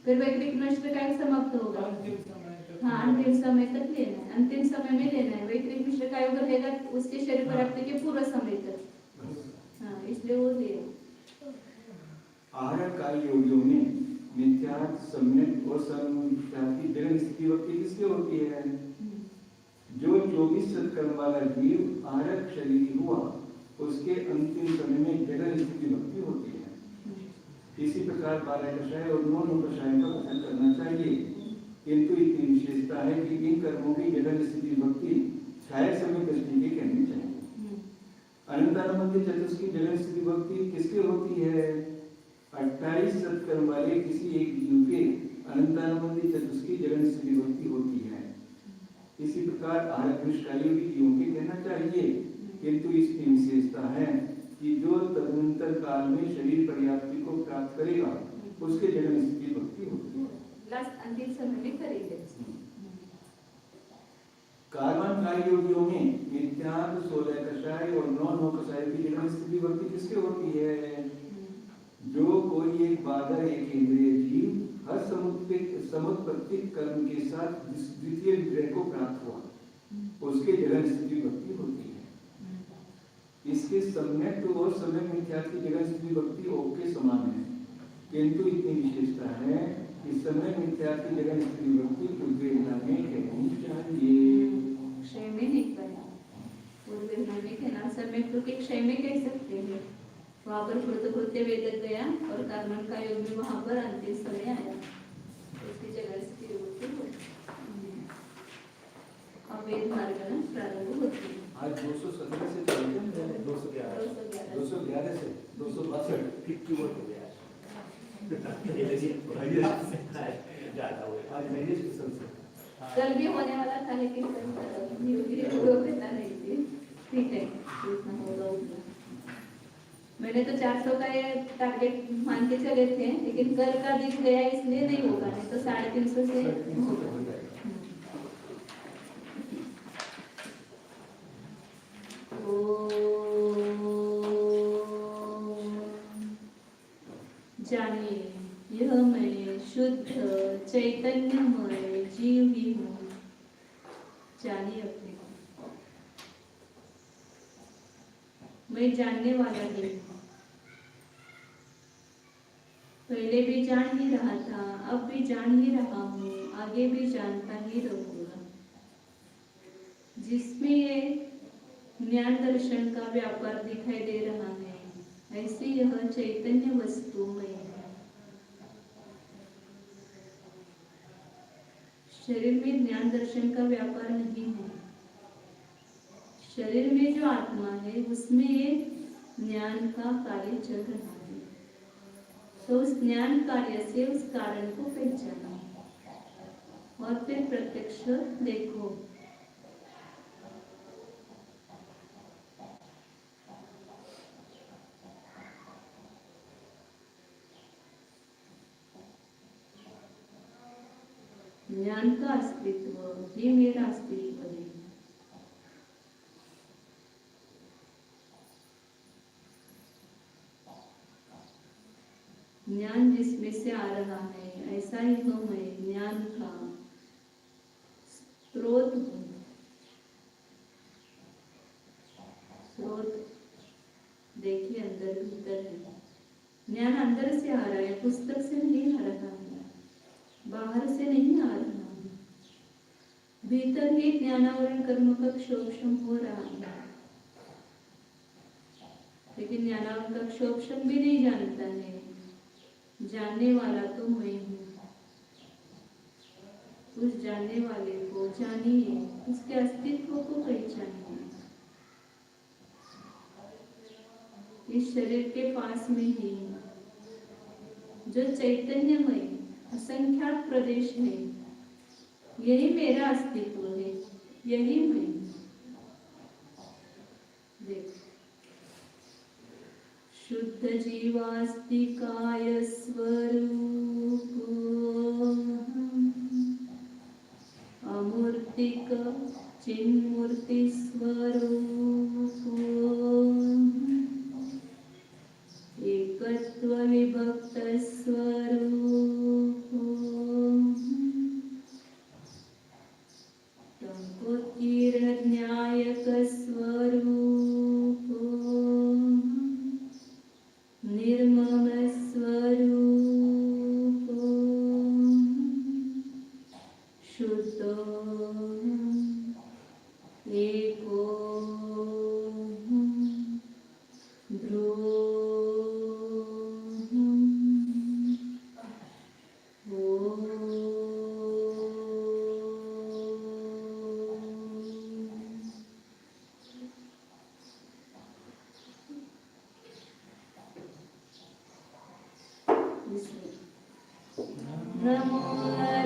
फिर वैक्रिक मिश्र का योग समाप्त होगा। अंतिम समय तक। हाँ अंतिम समय तक लेना है, अंतिम समय में लेना है, वैक्रिक मिश्र का योग रहेगा उसके शरीर पर्याप्ति के पूरा समय तक। हाँ इसलिए वो ले आहारक आदि योगियों में मिथ्या सम्यक और समिथ्या की जगन स्थिति विभक्ति किसकी होती है? जो 24 सत्कर्म वाला जीव आहारक शरीर हुआ उसके अंतिम समय में जगन स्थिति विभक्ति होती है। इसी प्रकार 12 कषाय और 9 कषाय का कथन करना चाहिए, किंतु इतनी विशेषता है कि इन कर्मों की जगन स्थिति विभक्ति छाया समय दृष्टि की कहनी चाहिए। अनंतानुबंधी चतुष्क की जगन स्थिति विभक्ति किसकी होती है? 28 सत्कर्म वाले किसी एक जीव के अनंतानुबंधी चतुष्क की जगन स्थिति विभक्ति होती है। इसी प्रकार आहारक निष्काली भी जीवों की कहना चाहिए, किंतु इसकी विशेषता है कि जो तदनंतर काल में शरीर पर्याप्ति को प्राप्त करेगा उसके जगन स्थिति विभक्ति होती है। लास्ट अंतिम समय में करेंगे। कार्बन कार्य योगियों में मिथ्यात्व 16 कषाय और 9 कषाय की जगन स्थिति विभक्ति किसकी होती है? जो कोई एक बादर एक इंद्रिय जीव हर समुत्पत्ति कर्म के साथ द्वितीय विग्रह को प्राप्त हुआ उसके जगन स्थिति विभक्ति होती है। इसके सम्यक और सम्यक मिथ्यात्व की जगन स्थिति विभक्ति ओक के समान है, किंतु इतनी विशेषता है कि सम्यक मिथ्यात्व की जगन स्थिति विभक्ति उद्वेदना में कहनी चाहिए। क्षय में नहीं करना, उद्वेदना में कहना, सम्यक तो के क्षय में कह सकते हैं। वहाँ पर कृत्य वेदक गया और कर्मण का योग में वहाँ पर अंतिम समय आया, उसकी जगह स्थिति विभक्ति होती। अवेद मार्ग प्रारंभ होती है। आज 217 से चलते हैं 211 से 262 51 हो गया आज मैंने कल भी होने वाला था लेकिन पता नहीं थी। ठीक है इतना होगा उतना। मैंने तो 400 का ये टारगेट मान के चले थे, लेकिन कल का दिख गया इसलिए नहीं होगा, नहीं तो 350 से होगा। जानिए यह मैं शुद्ध चैतन्यमय जीव ही हूँ। जानिए अपने को, मैं जानने वाला ही हूँ। पहले भी जान ही रहा था, अब भी जान ही रहा हूँ, आगे भी जानता ही रहूंगा। जिसमें ये ज्ञान दर्शन का व्यापार दिखाई दे रहा है, ऐसी यह चैतन्य वस्तु में है। शरीर में ज्ञान दर्शन का व्यापार नहीं है। शरीर में जो आत्मा है उसमें ये ज्ञान का कार्य चल रहा है, तो उस ज्ञान कार्य से उस कारण को पहचानो और फिर प्रत्यक्ष देखो। ज्ञान का अस्तित्व ही मेरा अस्तित्व है। ज्ञान जिसमें से आ रहा है ऐसा ही हूँ मैं, ज्ञान का स्रोत हूँ। स्रोत देखिए अंदर भीतर है। ज्ञान अंदर से आ रहा है, पुस्तक से नहीं आ रहा है, बाहर से नहीं आ रहा है। भीतर ही ज्ञानावरण कर्म का क्षोभम हो रहा है, लेकिन ज्ञानावरण का क्षोभम भी नहीं जानता है। जानने वाला तो मैं हूँ। उस जानने वाले को जानिए, उसके अस्तित्व को पहचानिए। इस शरीर के पास में ही जो चैतन्यमय असंख्यात प्रदेश है, यही मेरा अस्तित्व है, यही मैं। देख, शुद्ध जीवास्तिकाय स्वरूप अमूर्तिक चिन्मूर्ति स्वरूप एकत्व विभक्त स्वरूप न्यायक स्वरूप निर्मम स्वरूप शुद्ध एको ध्रुव